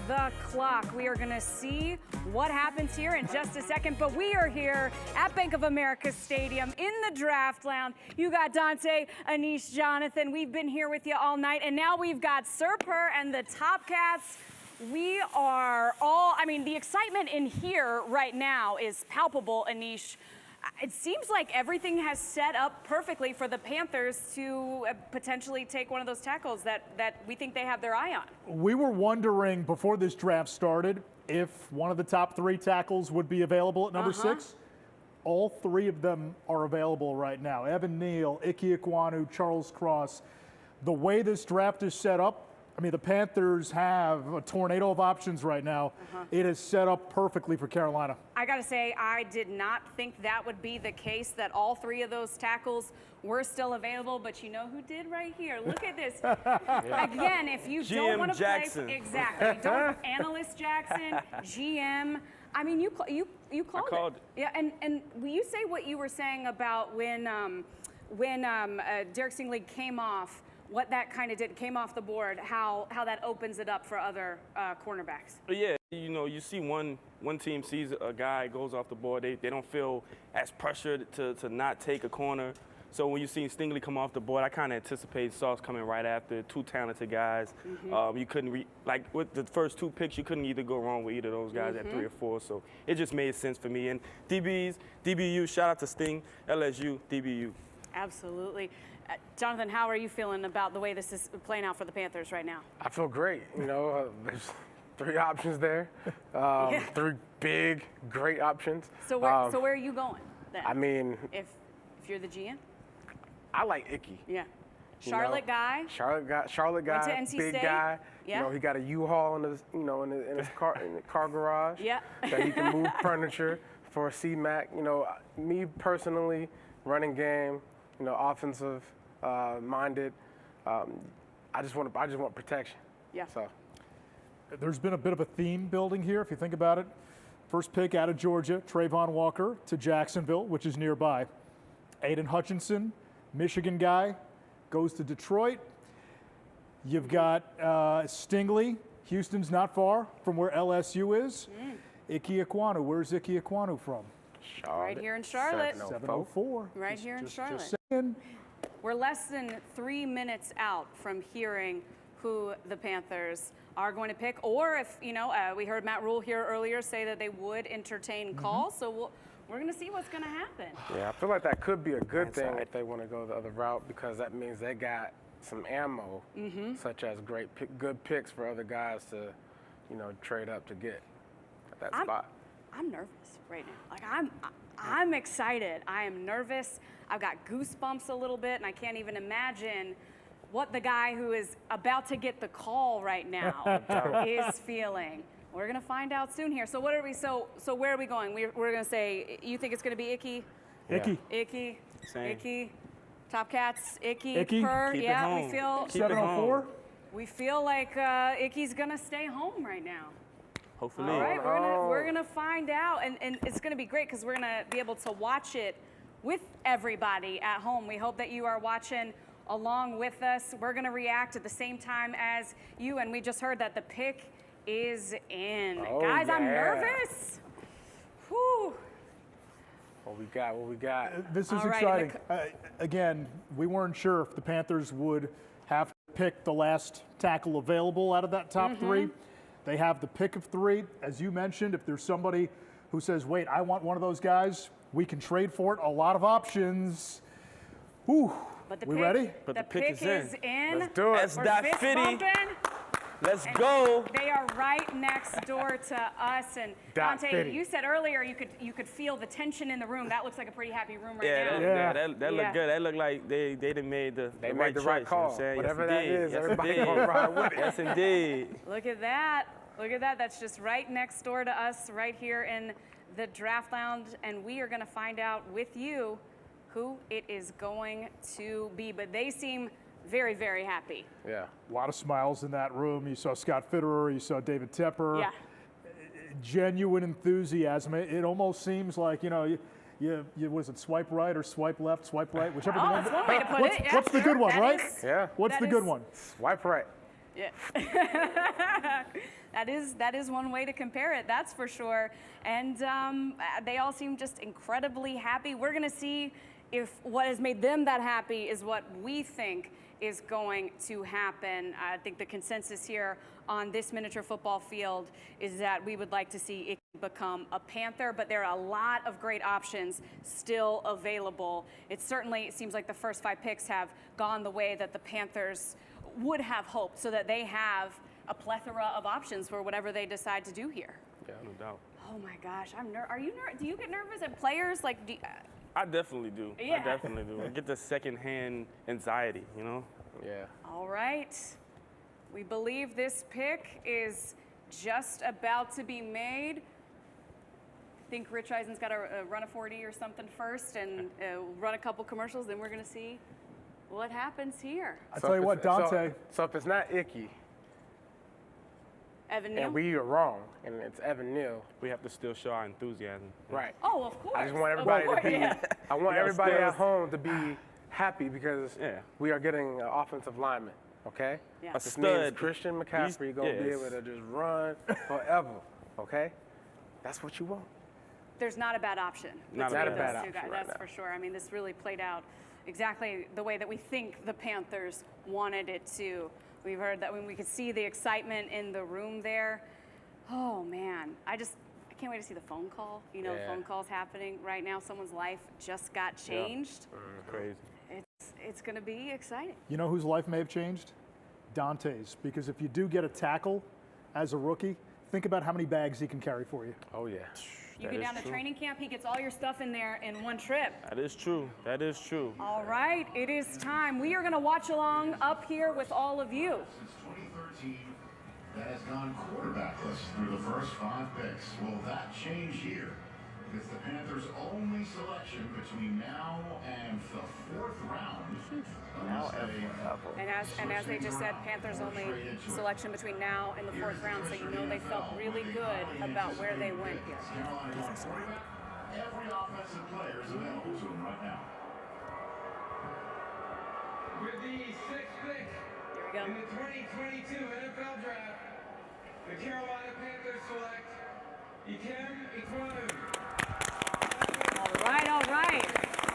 the clock. We are going to see what happens here in just a second, but we are here at Bank of America Stadium in the Draft Lounge. You got Donte, Anish, Jonathan. We've been here with you all night, and now we've got Sir Purr and the Top Cats. We are all, I mean, the excitement in here right now is palpable, Anish. It seems like everything has set up perfectly for the Panthers to potentially take one of those tackles that we think they have their eye on. We were wondering before this draft started if one of the top 3 tackles would be available at number 6. All 3 of them are available right now. Evan Neal, Ickey Ekwonu, Charles Cross. The way this draft is set up, I mean, the Panthers have a tornado of options right now. It is set up perfectly for Carolina. I got to say, I did not think that would be the case, that all 3 of those tackles were still available, but you know who did right here? Look at this. Again, if you don't want to Jackson. play, exactly. Don't Analyst Jackson, GM. I mean, you called called it. Yeah, and will you say what you were saying about when Derek Stingley came off? What that kind of came off the board, how that opens it up for other cornerbacks. Yeah, you know, you see one team sees a guy goes off the board, they don't feel as pressured to not take a corner. So when you see Stingley come off the board, I kind of anticipate Sauce coming right after. 2 talented guys. You couldn't like with the first 2 picks, you couldn't either go wrong with either of those guys at 3 or 4. So it just made sense for me. And DBU, shout out to Sting, LSU, DBU. Absolutely. Jonathan, how are you feeling about the way this is playing out for the Panthers right now? I feel great. You know, there's 3 options there. 3 big, great options. So where are you going then? I mean, if you're the GM? I like Ickey. Yeah. You Charlotte know, guy. Charlotte guy. Went to NC big State. guy. Yeah. You know, he got a U-Haul in his, in his car, in the car garage. Yeah. That he can move furniture for a C-Mac. You know, me personally, running game, offensive minded. I just want protection. Yeah. So. There's been a bit of a theme building here, if you think about it. First pick out of Georgia, Trayvon Walker to Jacksonville, which is nearby. Aiden Hutchinson, Michigan guy, goes to Detroit. You've got Stingley. Houston's not far from where LSU is. Ickey Ekwonu. Where's Ickey Ekwonu from? Charlotte. Right here in Charlotte. 704. Right here in Charlotte. Just saying. We're less than 3 minutes out from hearing who the Panthers are going to pick, or if, we heard Matt Rule here earlier say that they would entertain calls, so we're going to see what's going to happen. Yeah, I feel like that could be a good thing if they want to go the other route, because that means they got some ammo, such as good picks for other guys to, trade up to get at that spot. I'm nervous right now. Like I'm excited. I am nervous. I've got goosebumps a little bit, and I can't even imagine what the guy who is about to get the call right now is feeling. We're gonna find out soon here. So what are we? So where are we going? We're gonna say you think it's gonna be Ickey. Ickey. Ickey. Same. Ickey. Top Cats. Ickey. Ickey. Per. Keep it Yeah, home. we feel. Keep it home. 704. We feel like Ickey's gonna stay home right now. Hopefully. All right, we're gonna find out, and it's gonna be great because we're gonna be able to watch it with everybody at home. We hope that you are watching along with us. We're gonna react at the same time as you, and we just heard that the pick is in. Oh, Guys, I'm yeah. nervous. Whew. What we got? What we got? This is All right, exciting. Again, we weren't sure if the Panthers would have to pick the last tackle available out of that top three. They have the pick of 3. As you mentioned, if there's somebody who says, wait, I want one of those guys, we can trade for it. A lot of options. Whew. But the We pick, ready? But the the pick is in. Let's do it. That's We're that fist fitty. bumping. Let's And go. They are right next door to us. And Dot Donte, Fitty. you said earlier you could feel the tension in the room. That looks like a pretty happy room right now. That Yeah. looked good. That looked like they done made the They right made the right choice, you know what call. I'm saying? Whatever yes, that indeed. is, Yes, everybody indeed. gonna ride with it. Yes, indeed. Look at that. Look at that. That's just right next door to us, right here in the draft lounge. And we are going to find out with you who it is going to be. But they seem very, very happy. Yeah. A lot of smiles in that room. You saw Scott Federer, you saw David Tepper. Yeah. Genuine enthusiasm. It almost seems like, you was it swipe right or swipe left, swipe right, whichever the Oh, one. that's one way to put what's, it. Yeah, what's the sure. good one, That right? is- Yeah. What's that the good is- one? Swipe right. Yeah. that is one way to compare it, that's for sure. And they all seem just incredibly happy. We're going to see if what has made them that happy is what we think is going to happen. I think the consensus here on this miniature football field is that we would like to see it become a Panther, but there are a lot of great options still available. It certainly seems like the first 5 picks have gone the way that the Panthers would have hoped, so that they have a plethora of options for whatever they decide to do here. Yeah, no doubt. Oh my gosh, are you do you get nervous at players? Like, I definitely do. Yeah. I definitely do. I get the secondhand anxiety, you know? Yeah. All right. We believe this pick is just about to be made. I think Rich Eisen's got to run a 40 or something first and run a couple commercials, then we're going to see what happens here. I tell you what, Donte. So if it's not Ickey, Evan Neal? and we are wrong, and it's Evan Neal, We have to still show our enthusiasm. right? Oh, of course. I just want everybody Of course, to be. yeah. I want Yeah, everybody still- at home to be happy because Yeah. we are getting an offensive lineman. Okay. Yeah. A This means stud. Christian McCaffrey gonna be yes. able to just run forever. Okay. That's what you want. There's not a bad option. Not between a those bad two option guys, right that's now. for sure. I mean, this really played out exactly the way that we think the Panthers wanted it to. We've heard that when we could see the excitement in the room there. Oh man, I can't wait to see the phone call. The Yeah. phone call's happening right now. Someone's life just got changed. Crazy. It's going to be exciting. You know whose life may have changed? Dante's. Because if you do get a tackle as a rookie, think about how many bags he can carry for you. Oh yeah. You That get is down to true. training camp, he gets all your stuff in there in one trip. That is true. That is true. All right, it is time. We are going to watch along up here with all of you. Since 2013, that has gone quarterbackless through the first 5 picks. Will that change here? It's the Panthers' only selection between now and the 4th round. And as they just said, Panthers only selection between now and the 4th round, so you know they felt really good about where they went here. Every offensive player is available to him right now. With the 6th pick Here we go. in the 2022 NFL Draft, the Carolina Panthers select Ickey Ekwonu. All right.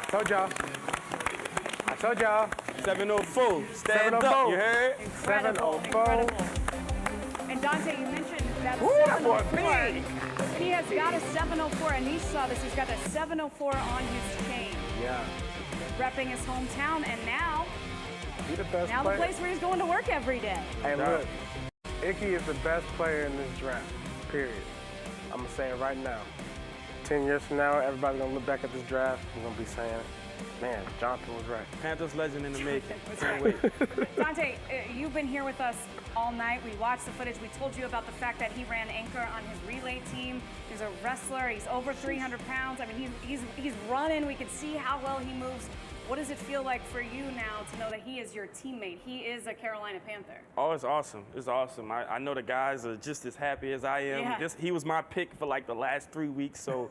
Told y'all. I told y'all. 704. Stand up. 704. You heard? Incredible, 704. incredible. And Donte, you mentioned that Woo, that boy 704. He has got a 704. Anish saw this. He's got a 704 on his chain, Yeah. repping his hometown, and now He the best the player. place where he's going to work every day. Hey, look. Ickey is the best player in this draft. Period. I'm gonna say it right now. 10 years from now, everybody's going to look back at this draft and going to be saying, man, Jonathan was right. Panthers legend in the making. Can't wait. Donte, you've been here with us all night. We watched the footage. We told you about the fact that he ran anchor on his relay team. He's a wrestler. He's over 300 pounds. I mean, he's running. We can see how well he moves. What does it feel like for you now to know that he is your teammate? He is a Carolina Panther. Oh, it's awesome. It's awesome. I know the guys are just as happy as I am. Yeah. He was my pick for like the last 3 weeks, so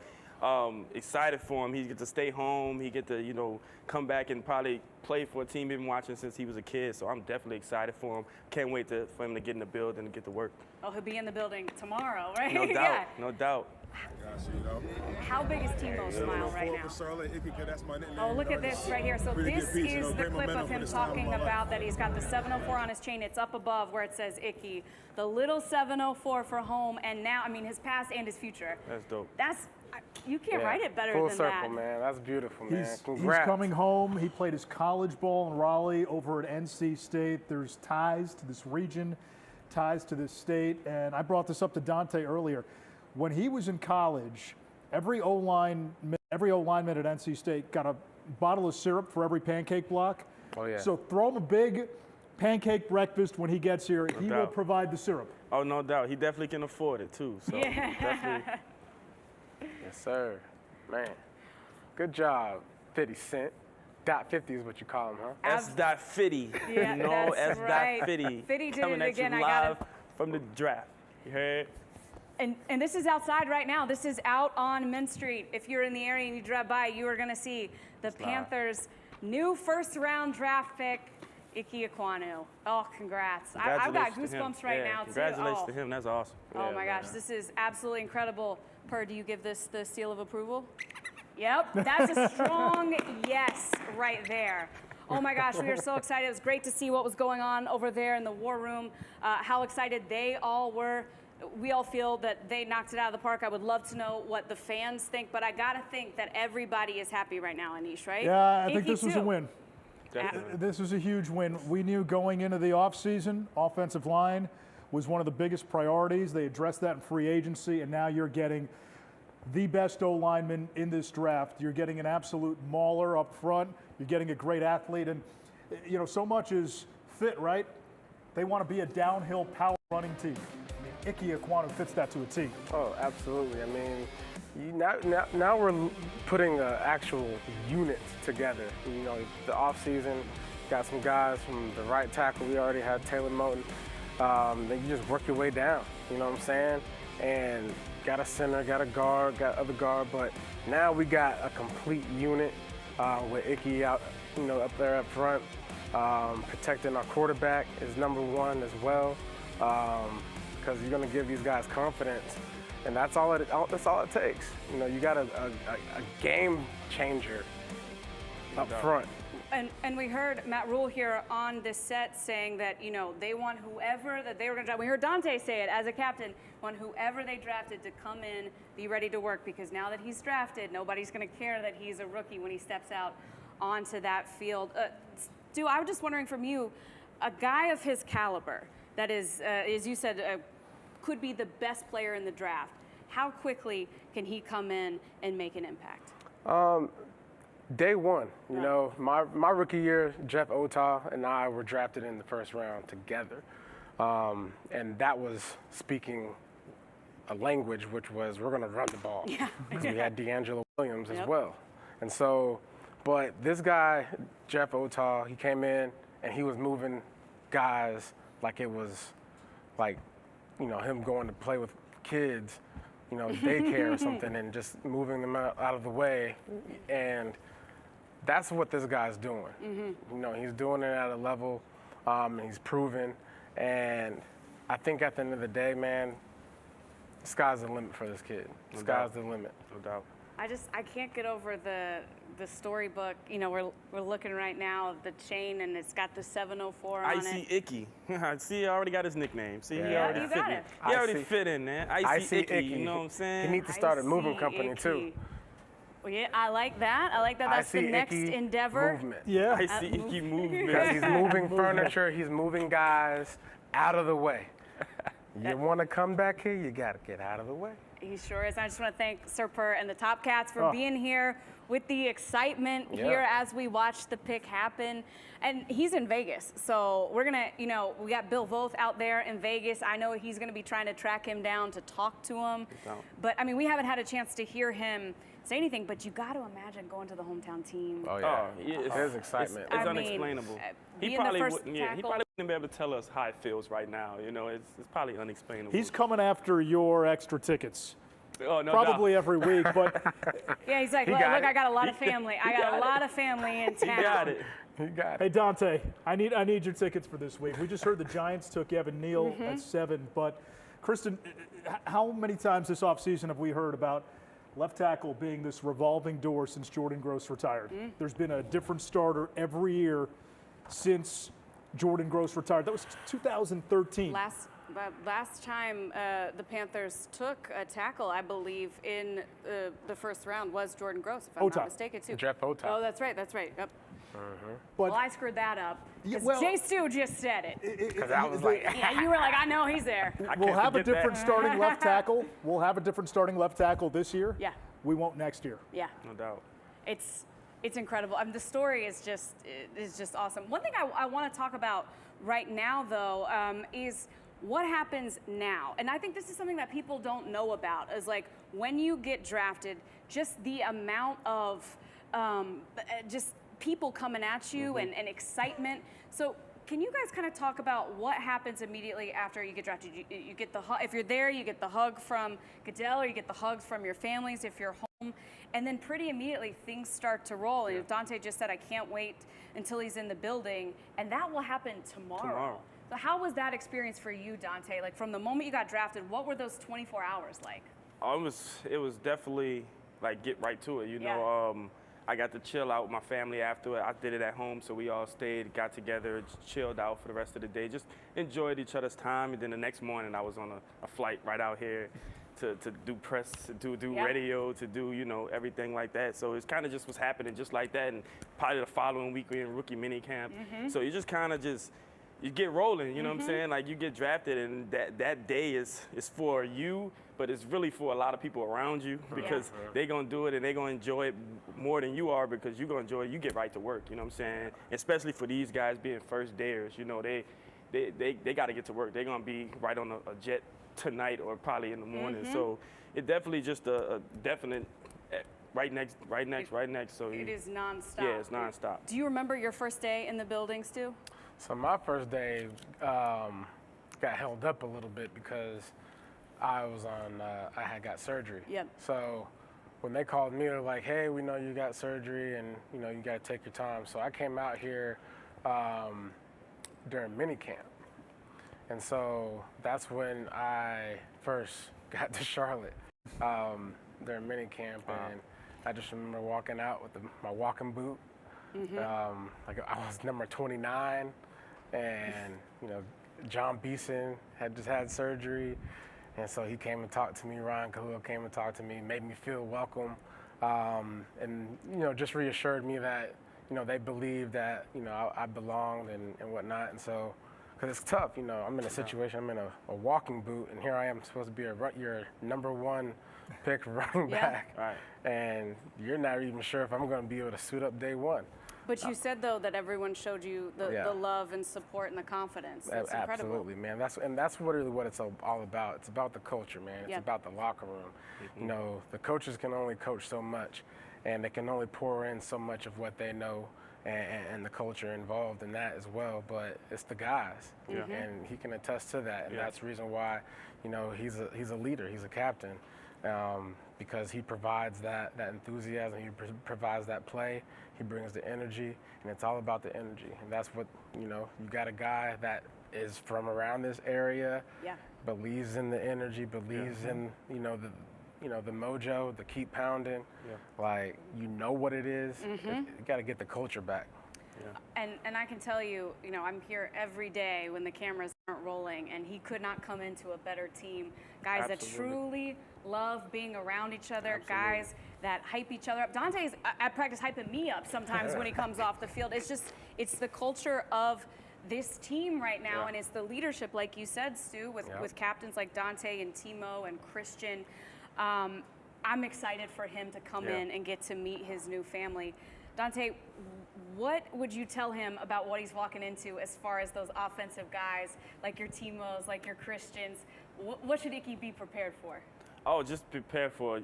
excited for him. He get to stay home. He get to, you know, come back and probably play for a team he's been watching since he was a kid. So I'm definitely excited for him. Can't wait for him to get in the building and get to work. Oh, he'll be in the building tomorrow, right? No doubt. Yeah. No doubt. How big is Tebow's smile right now? Oh, look at this right here. So this is the clip of him talking about that he's got the 704 on his chain. It's up above where it says Ickey. The little 704 for home, and now, I mean, his past and his future. That's dope. You can't write it better Full than circle, that. man. That's beautiful, man. He's Congrats. coming home. He played his college ball in Raleigh over at NC State. There's ties to this region, ties to this state. And I brought this up to Donte earlier. When he was in college, every O-lineman at NC State got a bottle of syrup for every pancake block. Oh, yeah. So throw him a big pancake breakfast when he gets here. He will provide the syrup. Oh, no doubt. He definitely can afford it, too. So definitely. Yes, sir. Man, good job, 50 Cent. Dot 50 is what you call him, huh? S.50. Yeah, you know, that's right. S.50. Fitty did Coming it at again. you I got live from the draft. You heard? And this is outside right now. This is out on Mint Street. If you're in the area and you drive by, you are going to see the Panthers' new first-round draft pick, Ickey Ekwonu. Oh, congrats. I've got goosebumps right now, too. Congratulations to him. That's awesome. Oh, my gosh. This is absolutely incredible. Per, do you give this the seal of approval? Yep. That's a strong yes right there. Oh, my gosh. We are so excited. It was great to see what was going on over there in the war room, how excited they all were. We all feel that they knocked it out of the park. I would love to know what the fans think, but I got to think that everybody is happy right now, Anish, right? Yeah, I think this was a win. Definitely. This was a huge win. We knew going into the offseason, offensive line was one of the biggest priorities. They addressed that in free agency, and now you're getting the best O-lineman in this draft. You're getting an absolute mauler up front. You're getting a great athlete. And, you know, so much is fit, right? They want to be a downhill power running team. I mean, Ickey Ekwonu fits that to a T. Oh, absolutely. I mean, now we're putting an actual unit together. You know, the offseason, got some guys from the right tackle. We already had Taylor Moton. Then you just work your way down, you know what I'm saying? And got a center, got a guard, got other guard, but now we got a complete unit with Ickey out, you know, up there up front. Protecting our quarterback is number one as well, because you're going to give these guys confidence, and that's all it takes. You know, you got a game changer up front. And we heard Matt Rule here on this set saying that, you know, they want whoever that they were going to draft. We heard Donte say it as a captain, want whoever they drafted to come in, be ready to work, because now that he's drafted, nobody's going to care that he's a rookie when he steps out onto that field. Stu, I was just wondering from you, a guy of his caliber that is, as you said, could be the best player in the draft, how quickly can he come in and make an impact? Day one, you know, my rookie year, Jeff Otah and I were drafted in the first round together. And that was speaking a language, which was we're going to run the ball. Yeah. Because we had D'Angelo Williams as well. And so, but this guy, Jeff Otah, he came in and he was moving guys like it was like, you know, him going to play with kids, you know, daycare or something, and just moving them out of the way. And that's what this guy's doing. Mm-hmm. You know, he's doing it at a level, he's proven, and I think at the end of the day, man, the sky's the limit for this kid. The sky's the limit. No doubt. I can't get over the storybook. You know, we're looking right now of the chain, and it's got the 704 on it. Icy Ickey. See, he already got his nickname. See, he Yeah, already you fit got in. it. He already fit in, man. Icy Ickey, you know what I'm saying? He needs to start a moving company, too. Well, yeah, I like that. I like that. That's the next Ickey endeavor. Movement. Yeah. Icy Ickey movement. Because he's moving furniture, he's moving guys out of the way. You want to come back here, you got to get out of the way. He sure is. I just want to thank Sir Purr and the Top Cats for being here with the excitement here as we watch the pick happen. And he's in Vegas, so we're going to, we got Bill Voth out there in Vegas. I know he's going to be trying to track him down to talk to him. But, I mean, we haven't had a chance to hear him say anything, but you got to imagine going to the hometown team. Oh, yeah. There's excitement. It's unexplainable. He probably wouldn't be able to tell us how it feels right now. It's probably unexplainable. He's coming after your extra tickets. Oh, no Probably doubt. every week, but yeah, he's like, look, I got a lot of family. I got a lot of family in town. He got it. Hey, Donte, I need your tickets for this week. We just heard the Giants took Evan Neal at 7, but Kristen, how many times this offseason have we heard about left tackle being this revolving door since Jordan Gross retired? There's been a different starter every year since Jordan Gross retired. That was 2013. Last time the Panthers took a tackle, I believe, in the first round was Jordan Gross, if I'm not mistaken, too. Jeff Otah. Oh, that's right. Yep. But, well, I screwed that up. Yeah, Jay Stu just said it. Because I was like, yeah, you were like, I know he's there. We'll have a different starting left tackle. We'll have a different starting left tackle this year. Yeah. We won't next year. Yeah. No doubt. It's incredible. I mean, the story is just awesome. One thing I want to talk about right now, though, is what happens now. And I think this is something that people don't know about, is like when you get drafted, just the amount of just people coming at you and excitement. So can you guys kind of talk about what happens immediately after you get drafted? You get the if you're there, you get the hug from Goodell, or you get the hugs from your families if you're home. And then pretty immediately things start to roll. And Donte just said, I can't wait until he's in the building. And that will happen tomorrow. So how was that experience for you, Donte? Like from the moment you got drafted, what were those 24 hours like? Oh, it was definitely like get right to it. I got to chill out with my family after it. I did it at home, so we all stayed, got together, chilled out for the rest of the day, just enjoyed each other's time. And then the next morning, I was on a flight right out here to do press, to do radio, to do, everything like that. So it's kind of just was happening just like that. And probably the following week, we're in rookie mini camp. So you just kind of you get rolling, you know what I'm saying? Like you get drafted, and that day is for you, but it's really for a lot of people around you, because they're going to do it and they're going to enjoy it more than you are, because you're going to enjoy it. You get right to work, you know what I'm saying? Especially for these guys being first dayers, they got to get to work. They're going to be right on a jet tonight or probably in the morning. So it definitely just a definite right next. So it is nonstop. Yeah, it's nonstop. Do you remember your first day in the building, Stu? So my first day got held up a little bit because I had got surgery. Yep. So when they called me, they're like, hey, we know you got surgery and, you got to take your time. So I came out here during minicamp. And so that's when I first got to Charlotte during minicamp. And I just remember walking out with my walking boot. Like I was number 29, and John Beeson had just had surgery, and so he came and talked to me. Ryan Cahoon came and talked to me, made me feel welcome, and just reassured me that they believed that I belonged and whatnot. And so, because it's tough, I'm in a situation, I'm in a walking boot, and here I am supposed to be your number 1 pick running back, and you're not even sure if I'm going to be able to suit up day 1. But you said, though, that everyone showed you the love and support and the confidence. That's incredible. Absolutely, man. That's really what it's all about. It's about the culture, man. It's about the locker room. The coaches can only coach so much, and they can only pour in so much of what they know and the culture involved in that as well. But it's the guys, and he can attest to that. And that's the reason why, he's a leader. He's a captain. Because he provides that enthusiasm, he provides that play, he brings the energy, and it's all about the energy. And that's what, you got a guy that is from around this area, believes in the energy, believes in, the mojo, the keep pounding, like, what it is. You got to get the culture back. And I can tell you, I'm here every day when the cameras aren't rolling, and he could not come into a better team. Guys that truly love being around each other, guys that hype each other up. Donte's at practice hyping me up sometimes when he comes off the field. It's the culture of this team right now, and it's the leadership, like you said, Stu, with captains like Donte and Timo and Christian. I'm excited for him to come in and get to meet his new family. Donte, what would you tell him about what he's walking into as far as those offensive guys, like your Timos, like your Christians? What should Ickey be prepared for? Oh, just prepare for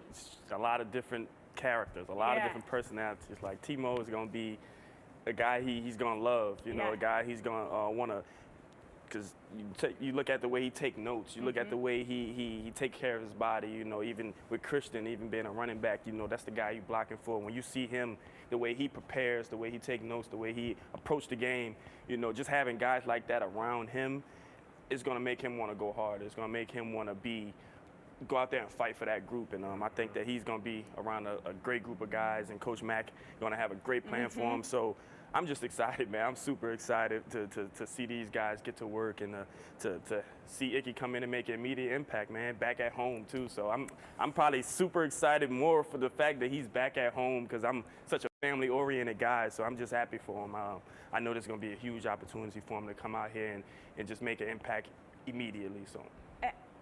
a lot of different characters, a lot of different personalities. Like Timo is going to be a guy he's going to love, you know, a guy he's going to want to, because you look at the way he take notes, you look at the way he take care of his body, you know, even with Christian, even being a running back, you know, that's the guy you're blocking for. When you see him, the way he prepares, the way he take notes, the way he approach the game, you know, just having guys like that around him is going to make him want to go hard. It's going to make him want to go out there and fight for that group. And I think that he's going to be around a great group of guys, and Coach Mack going to have a great plan for him. So I'm just excited, man. I'm super excited to see these guys get to work and to see Ickey come in and make an immediate impact, man, back at home too. So I'm probably super excited more for the fact that he's back at home, because I'm such a family-oriented guy. So I'm just happy for him. I know there's going to be a huge opportunity for him to come out here and just make an impact immediately. So.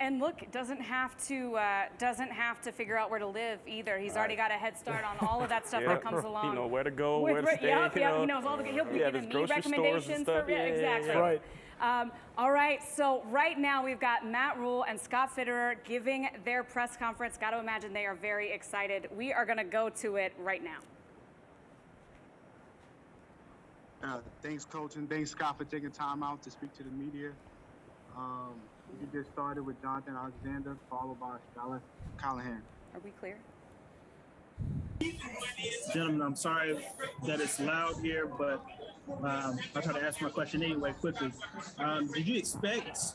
And look, doesn't have to figure out where to live either. He's already got a head start on all of that stuff that comes along. You know where to go, where to stay. He knows all he'll be giving me recommendations for exactly. Right. All right, so right now we've got Matt Rule and Scott Federer giving their press conference. Got to imagine they are very excited. We are going to go to it right now. Thanks, Coach, and thanks, Scott, for taking time out to speak to the media. We just started with Jonathan Alexander, followed by Skylar Callahan. Are we clear? Gentlemen, I'm sorry that it's loud here, but I'll try to ask my question anyway quickly. Did you expect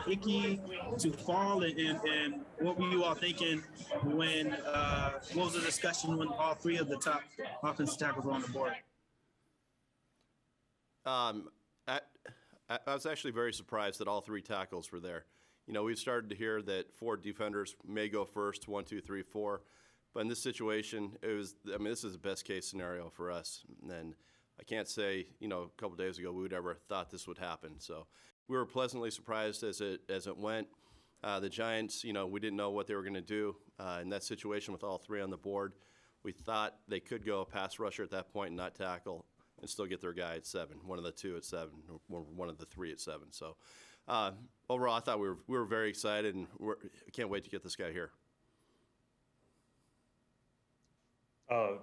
Ickey to fall, and what were you all thinking when, what was the discussion when all three of the top offensive tackles were on the board? I was actually very surprised that all three tackles were there. You know, we've started to hear that 4 defenders may go first, 1, 2, 3, 4. But in this situation, this is the best case scenario for us. And I can't say, you know, a couple days ago we would ever thought this would happen. So we were pleasantly surprised as it went. The Giants, you know, we didn't know what they were going to do in that situation with all three on the board. We thought they could go pass rusher at that point and not tackle, and still get their guy at 7, one of the 2 at 7, or one of the 3 at 7. So overall, I thought we were very excited, and we can't wait to get this guy here.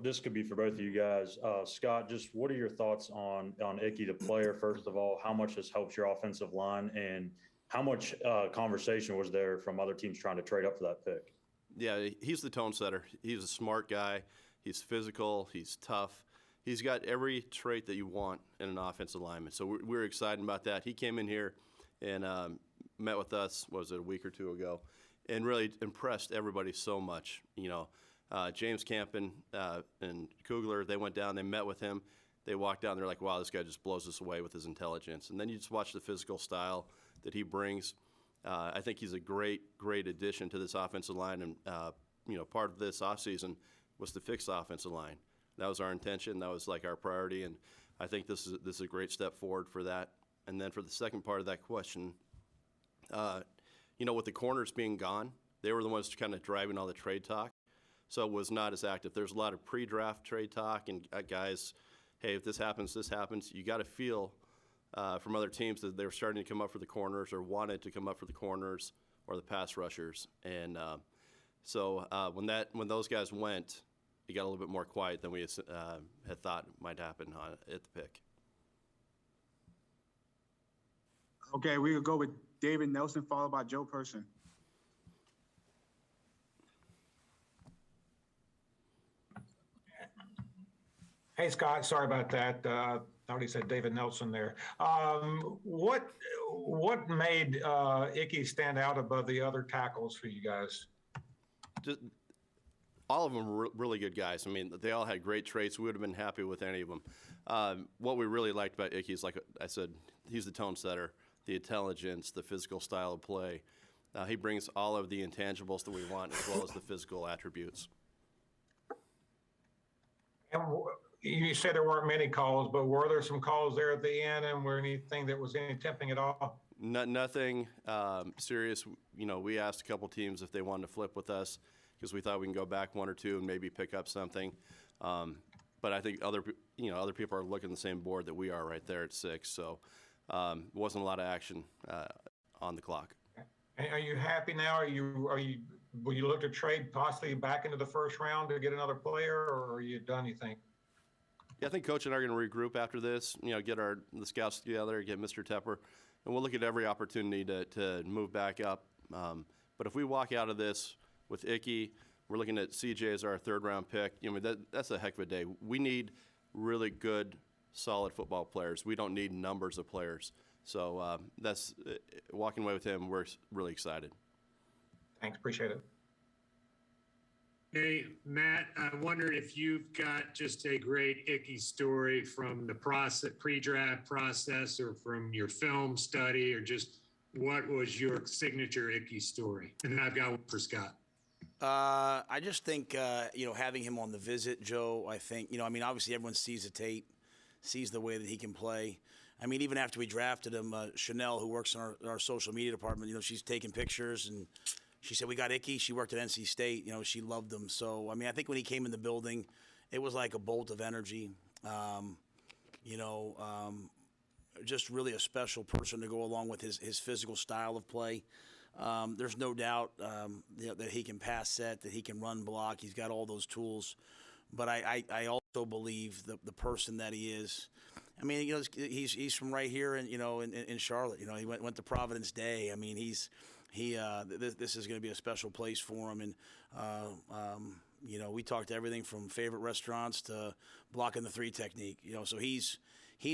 This could be for both of you guys. Scott, just what are your thoughts on Ickey, the player, first of all? How much has helped your offensive line, and how much conversation was there from other teams trying to trade up for that pick? Yeah, he's the tone setter. He's a smart guy. He's physical. He's tough. He's got every trait that you want in an offensive lineman. So we're excited about that. He came in here and met with us, what was it, a week or 2 ago, and really impressed everybody so much. You know, James Campen and Kugler, they went down, they met with him. They walked down, they're like, wow, this guy just blows us away with his intelligence. And then you just watch the physical style that he brings. I think he's a great addition to this offensive line. And, you know, part of this offseason was to fix the offensive line. That was our intention. That was like our priority, and I think this is a great step forward for that. And then for the second part of that question, you know, with the corners being gone, they were the ones kind of driving all the trade talk, so it was not as active. There's a lot of pre-draft trade talk, and guys, hey, if this happens, this happens. You got to feel from other teams that they're starting to come up for the corners or wanted to come up for the corners or the pass rushers, and so when those guys went, it got a little bit more quiet than we had thought might happen at the pick. Okay, we could go with David Nelson, followed by Joe Person. Hey, Scott, sorry about that. Thought he said David Nelson there. What made Ickey stand out above the other tackles for you guys? All of them were really good guys. I mean, they all had great traits. We would have been happy with any of them. What we really liked about Ickey is, like I said, he's the tone setter, the intelligence, the physical style of play. He brings all of the intangibles that we want as well as the physical attributes. And you said there weren't many calls, but were there some calls there at the end, and were anything that was any tempting at all? Nothing serious. You know, we asked a couple teams if they wanted to flip with us because we thought we can go back one or two and maybe pick up something. But I think other people are looking at the same board that we are right there at 6. So it wasn't a lot of action on the clock. Are you happy now? Will you look to trade possibly back into the first round to get another player, or are you done, you think? Yeah, I think Coach and I are going to regroup after this, you know, get the scouts together, get Mr. Tepper, and we'll look at every opportunity to move back up. But if we walk out of this with Ickey, we're looking at CJ as our 3rd-round pick. You know, that's a heck of a day. We need really good, solid football players. We don't need numbers of players. So that's walking away with him, we're really excited. Thanks, appreciate it. Hey, Matt, I wondered if you've got just a great Ickey story from the pre-draft process or from your film study, or just what was your signature Ickey story? And then I've got one for Scott. I just think, having him on the visit, Joe, I think, obviously everyone sees the tape, sees the way that he can play. I mean, even after we drafted him, Chanel, who works in our social media department, she's taking pictures, and she said, we got Ickey. She worked at NC State. She loved him. So, I think when he came in the building, it was like a bolt of energy. Just really a special person to go along with his physical style of play. There's no doubt that he can pass set, that he can run block. He's got all those tools. But I also believe the person that he is. I mean, he's from right here in Charlotte. He went to Providence Day. I mean, this is going to be a special place for him. And we talked everything from favorite restaurants to blocking the 3 technique. So he's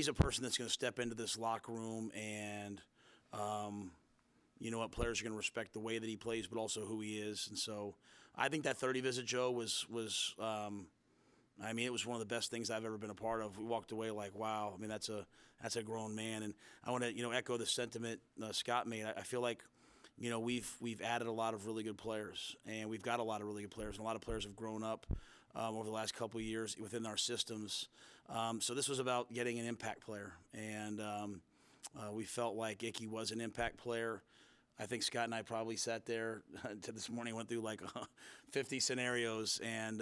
a person that's going to step into this locker room and players are going to respect the way that he plays, but also who he is. And so I think that 30 visit, Joe, was it was one of the best things I've ever been a part of. We walked away like, wow. I mean, that's a grown man. And I want to, echo the sentiment Scott made. I feel like, we've added a lot of really good players, and we've got a lot of really good players, and a lot of players have grown up over the last couple of years within our systems. So this was about getting an impact player, and we felt like Ickey was an impact player. I think Scott and I probably sat there this morning, went through like 50 scenarios, and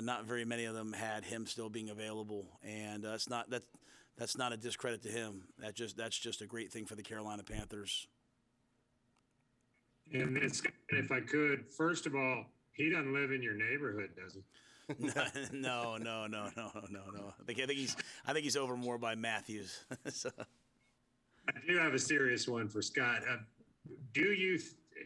not very many of them had him still being available, and that's not a discredit to him. That's just a great thing for the Carolina Panthers. And then, if I could, first of all, he doesn't live in your neighborhood, does he? No. I think he's over more by Matthews. So. I do have a serious one for Scott. Do you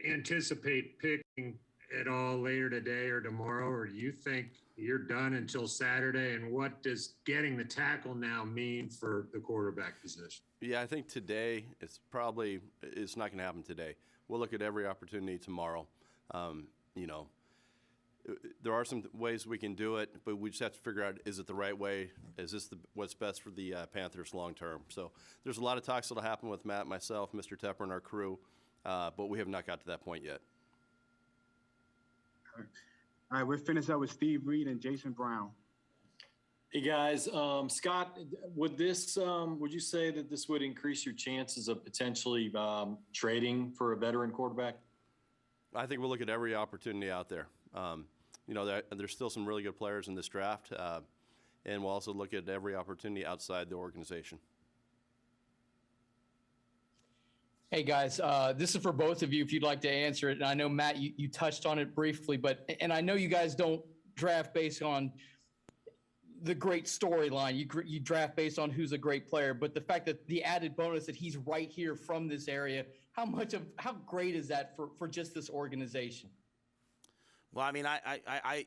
anticipate picking at all later today or tomorrow, or do you think you're done until Saturday? And what does getting the tackle now mean for the quarterback position? Yeah, I think today it's not going to happen today. We'll look at every opportunity tomorrow. There are some ways we can do it, but we just have to figure out, is it the right way? Is this what's best for the Panthers long term? So there's a lot of talks that will happen with Matt, myself, Mr. Tepper, and our crew, but we have not got to that point yet. All right, we're finished up with Steve Reed and Jason Brown. Hey guys, Scott, would you say that this would increase your chances of potentially trading for a veteran quarterback? I think we'll look at every opportunity out there. There's still some really good players in this draft, and we'll also look at every opportunity outside the organization. Hey guys, this is for both of you if you'd like to answer it. And I know, Matt, you touched on it briefly, and I know you guys don't draft based on the great storyline. You draft based on who's a great player, but the fact that the added bonus that he's right here from this area, how great is that for just this organization? Well, I mean, I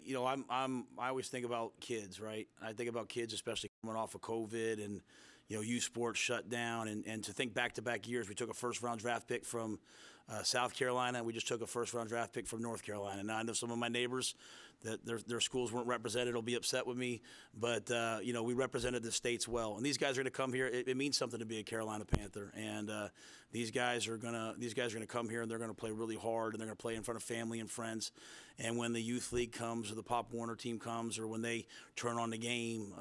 always think about kids, right? I think about kids, especially coming off of COVID and, youth sports shut down. And to think back-to-back years, we took a first-round draft pick from South Carolina. We just took a first-round draft pick from North Carolina. Now, I know some of my neighbors that their schools weren't represented will be upset with me. But, we represented the states well. And these guys are going to come here. It means something to be a Carolina Panther. And these guys are going to come here, and they're going to play really hard, and they're going to play in front of family and friends. And when the youth league comes or the Pop Warner team comes or when they turn on the game,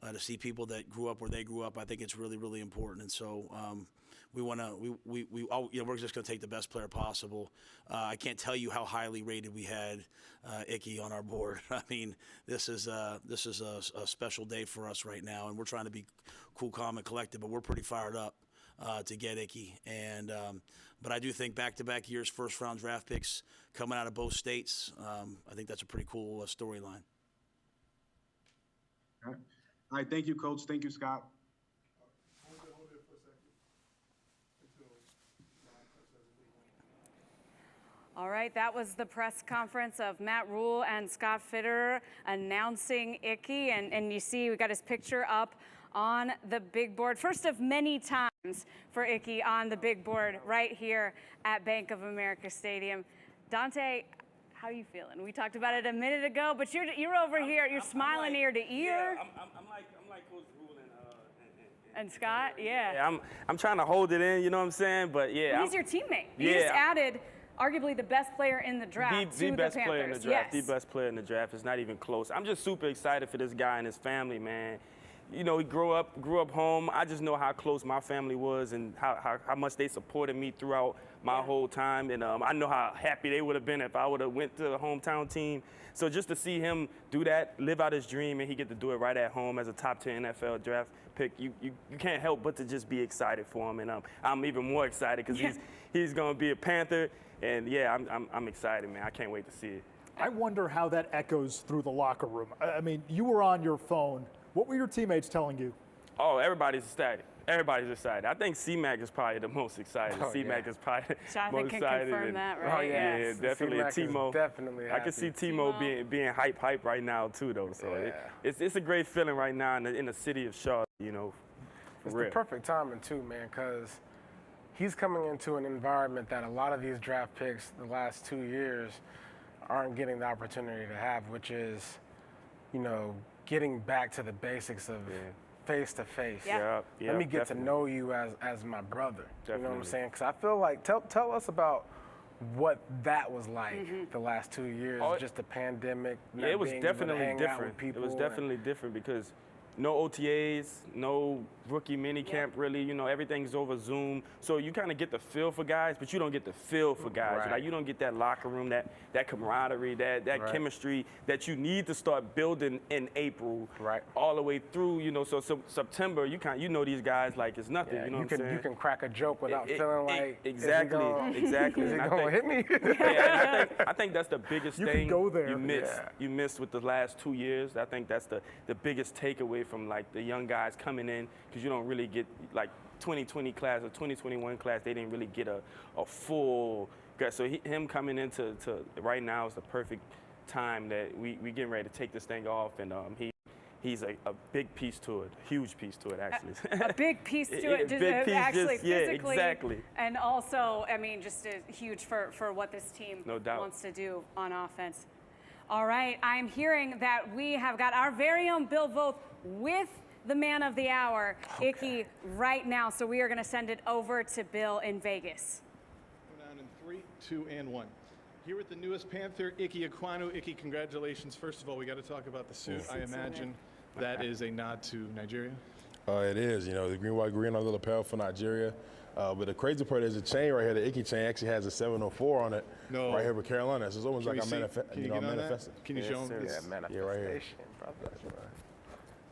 to see people that grew up where they grew up. I think it's really, really important. And so we want to, we're just going to take the best player possible. I can't tell you how highly rated we had Ickey on our board. I mean, this is a special day for us right now, and we're trying to be cool, calm, and collected, but we're pretty fired up to get Ickey. And but I do think back-to-back years, first-round draft picks coming out of both states. I think that's a pretty cool storyline. All right, thank you, Coach. Thank you, Scott. All right, that was the press conference of Matt Rule and Scott Federer announcing Ickey. And you see we got his picture up on the big board. First of many times for Ickey on the big board right here at Bank of America Stadium. Donte, how are you feeling? We talked about it a minute ago, but you're over here. You're smiling ear to ear. Yeah, I'm like Coach Rule and Scott, yeah. Yeah, I'm trying to hold it in, you know what I'm saying? But yeah. Well, he's your teammate. You just added arguably the best player in the draft the to best the Panthers. player in the draft. Yes. The best player in the draft. It's not even close. I'm just super excited for this guy and his family, man. You know, he grew up home. I just know how close my family was and how much they supported me throughout my whole time. And I know how happy they would have been if I would have went to the hometown team. So just to see him do that, live out his dream, and he get to do it right at home as a top 10 NFL draft pick, you can't help but to just be excited for him. And I'm even more excited because he's going to be a Panther. And yeah, I'm excited, man. I can't wait to see it. I wonder how that echoes through the locker room. I mean, you were on your phone. What were your teammates telling you? Oh, everybody's ecstatic. Everybody's excited. I think C-Mac is probably the most excited. C-Mac is probably Jonathan most excited. Confirm that, right? Yeah, definitely. Timo. Definitely I can see Timo being hype right now too, though. So it's a great feeling right now in the city of Charlotte. You know, it's the perfect timing too, man, because he's coming into an environment that a lot of these draft picks the last 2 years aren't getting the opportunity to have, which is, you know, getting back to the basics of face to face. Let me get to know you as my brother. You know what I'm saying? Because I feel like, tell us about what that was like the last 2 years, just the pandemic. Yeah, it was definitely different. It was definitely different because no OTAs, no rookie mini camp really. You know, everything's over Zoom. So you kind of get the feel for guys, but you don't get the feel for guys. Like you don't get that locker room, that camaraderie, that chemistry that you need to start building in April, all the way through. You know, so September you know these guys like it's nothing. You know what I'm saying? You can crack a joke without feeling like exactly. Is he gonna hit me? I think that's the biggest thing go there. you missed with the last 2 years. I think that's the biggest takeaway from like the young guys coming in, because you don't really get like 2020 class or 2021 class. They didn't really get a full. So him coming into right now is the perfect time that we getting ready to take this thing off, and he's a big piece to it, a huge piece to it actually. A big piece to it, just big piece, actually physically, exactly. And also, I mean, just huge for what this team no doubt wants to do on offense. All right, I'm hearing that we have got our very own Bill Voth with the man of the hour, Ickey, right now. So we are going to send it over to Bill in Vegas. Down in 3, 2, and 1. Here with the newest Panther, Ickey Ekwonu. Ickey, congratulations. First of all, we got to talk about the suit. I imagine that is a nod to Nigeria. It is. You know, the green, white, green on the lapel for Nigeria. But the crazy part is the chain right here, the Ickey chain, actually has a 704 on it right here with Carolina. So it's almost like I'm manifesting. Can you show them? Yeah, right here.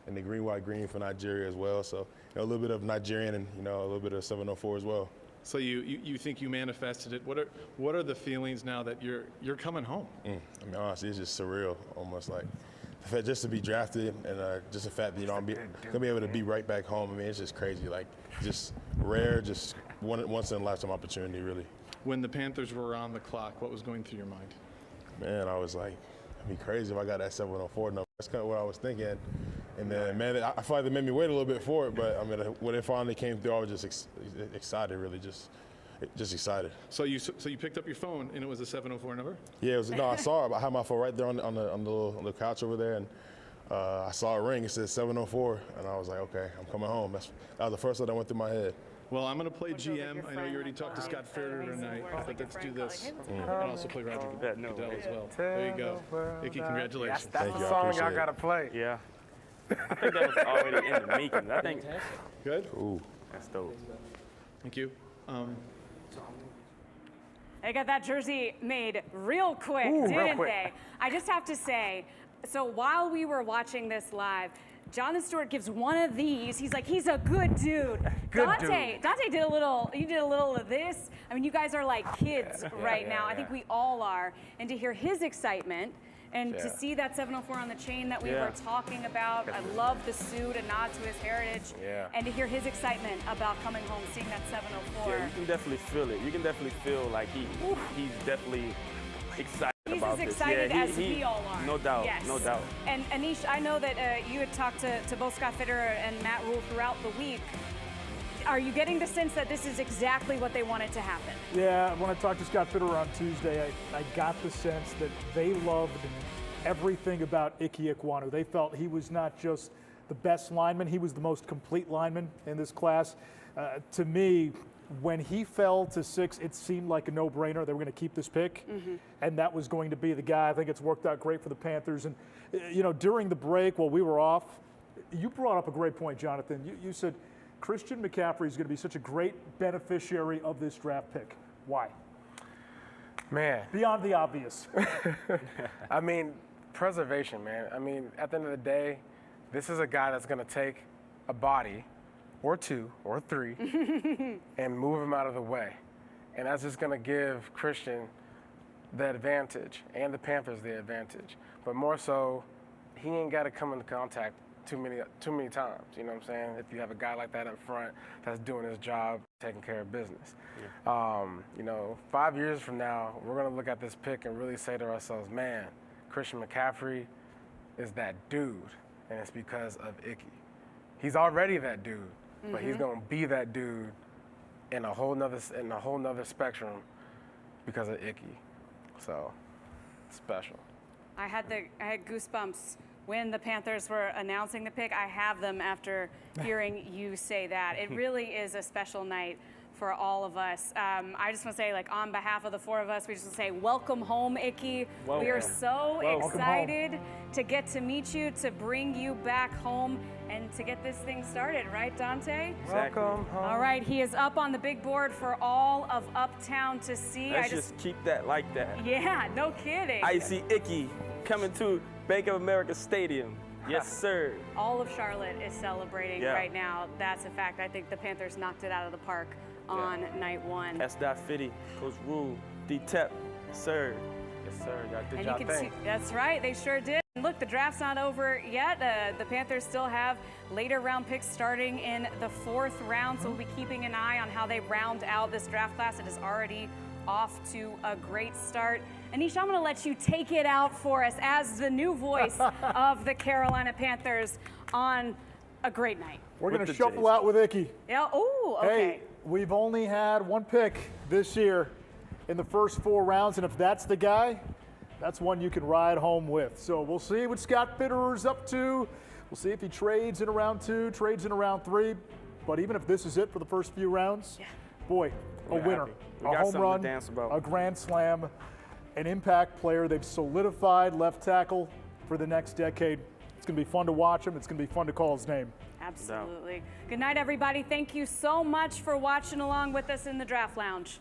And the green, white, green for Nigeria as well. So a little bit of Nigerian and a little bit of 704 as well. So you think you manifested it? What are the feelings now that you're coming home? I mean, honestly, it's just surreal, almost like the fact just to be drafted and just the fact that I'm gonna be able to be right back home. I mean, it's just crazy, like just rare, just once in a lifetime opportunity, really. When the Panthers were on the clock, what was going through your mind? Man, I was like, it'd be crazy if I got that 704 number. That's kind of what I was thinking. And then, man, I feel like they made me wait a little bit for it, but I mean, when it finally came through, I was just excited, really, just excited. So you picked up your phone and it was a 704 number? Yeah, it was. No, I saw it. I had my phone right there on the couch over there, and I saw a ring. It said 704, and I was like, okay, I'm coming home. That was the first thing that went through my head. Well, I'm going to play GM. I know you already talked to Scott Federer tonight, but let's do this. And also play Roger Goodell as well. There you go. Ickey, congratulations. That's the song y'all got to play. Yeah. I think that was already in the making. I think. Good. Ooh. That's dope. Thank you. They got that jersey made real quick, didn't they? I just have to say, so while we were watching this live, Jonathan Stewart gives one of these. He's like, he's a good dude. Dante did a little, you did a little of this. I mean, you guys are like kids right now. I think we all are. And to hear his excitement and to see that 704 on the chain that we were talking about, I love the suit, a nod to his heritage. And to hear his excitement about coming home, seeing that 704. Yeah, you can definitely feel it. You can definitely feel like he's definitely excited. He's about as this. excited as we all are. No doubt, yes. no doubt. And Anish, I know that you had talked to both Scott Federer and Matt Rule throughout the week. Are you getting the sense that this is exactly what they wanted to happen? Yeah, when I talked to Scott Federer on Tuesday, I got the sense that they loved everything about Ickey Ekwonu. They felt he was not just the best lineman, he was the most complete lineman in this class. To me, when he fell to 6, it seemed like a no-brainer. They were going to keep this pick, and that was going to be the guy. I think it's worked out great for the Panthers. And, you know, during the break while we were off, you brought up a great point, Jonathan. You said Christian McCaffrey is going to be such a great beneficiary of this draft pick. Why? Man. Beyond the obvious. I mean, preservation, man. I mean, at the end of the day, this is a guy that's going to take a body or 2 or 3 and move him out of the way. And that's just going to give Christian the advantage and the Panthers the advantage. But more so, he ain't got to come into contact too many times. You know what I'm saying? If you have a guy like that up front that's doing his job, taking care of business. You know, 5 years from now, we're going to look at this pick and really say to ourselves, man, Christian McCaffrey is that dude, and it's because of Ickey. He's already that dude. But he's gonna be that dude in a whole nother spectrum because of Ickey. So special. I had goosebumps when the Panthers were announcing the pick. I have them after hearing you say that. It really is a special night for all of us. I just want to say, like, on behalf of the 4 of us, we just want to say welcome home, Ickey. We are so excited to get to meet you, to bring you back home, and to get this thing started, right, Dante? Welcome home. All right, he is up on the big board for all of Uptown to see. Let's just keep that like that. Yeah, no kidding. I see Ickey coming to Bank of America Stadium. Yes, sir. All of Charlotte is celebrating right now. That's a fact. I think the Panthers knocked it out of the park on night 1. S. Fitty, Coach Rule, D-Tep, yes, sir. Yes, sir. Y'all did y'all thing. That's right. They sure did. And look, the draft's not over yet. The Panthers still have later round picks starting in the 4th round, so we'll be keeping an eye on how they round out this draft class. It is already off to a great start. Anish, I'm going to let you take it out for us as the new voice of the Carolina Panthers on a great night. We're going to shuffle out with Ickey. Yeah. Oh, okay. Hey, we've only had 1 pick this year in the first 4 rounds, and if that's the guy, that's one you can ride home with. So we'll see what Scott Fitterer's up to. We'll see if he trades in round 2, trades in round 3. But even if this is it for the first few rounds, boy, a winner, a home run, a grand slam, an impact player. They've solidified left tackle for the next decade. It's going to be fun to watch him. It's going to be fun to call his name. Absolutely. Good night, everybody. Thank you so much for watching along with us in the Draft Lounge.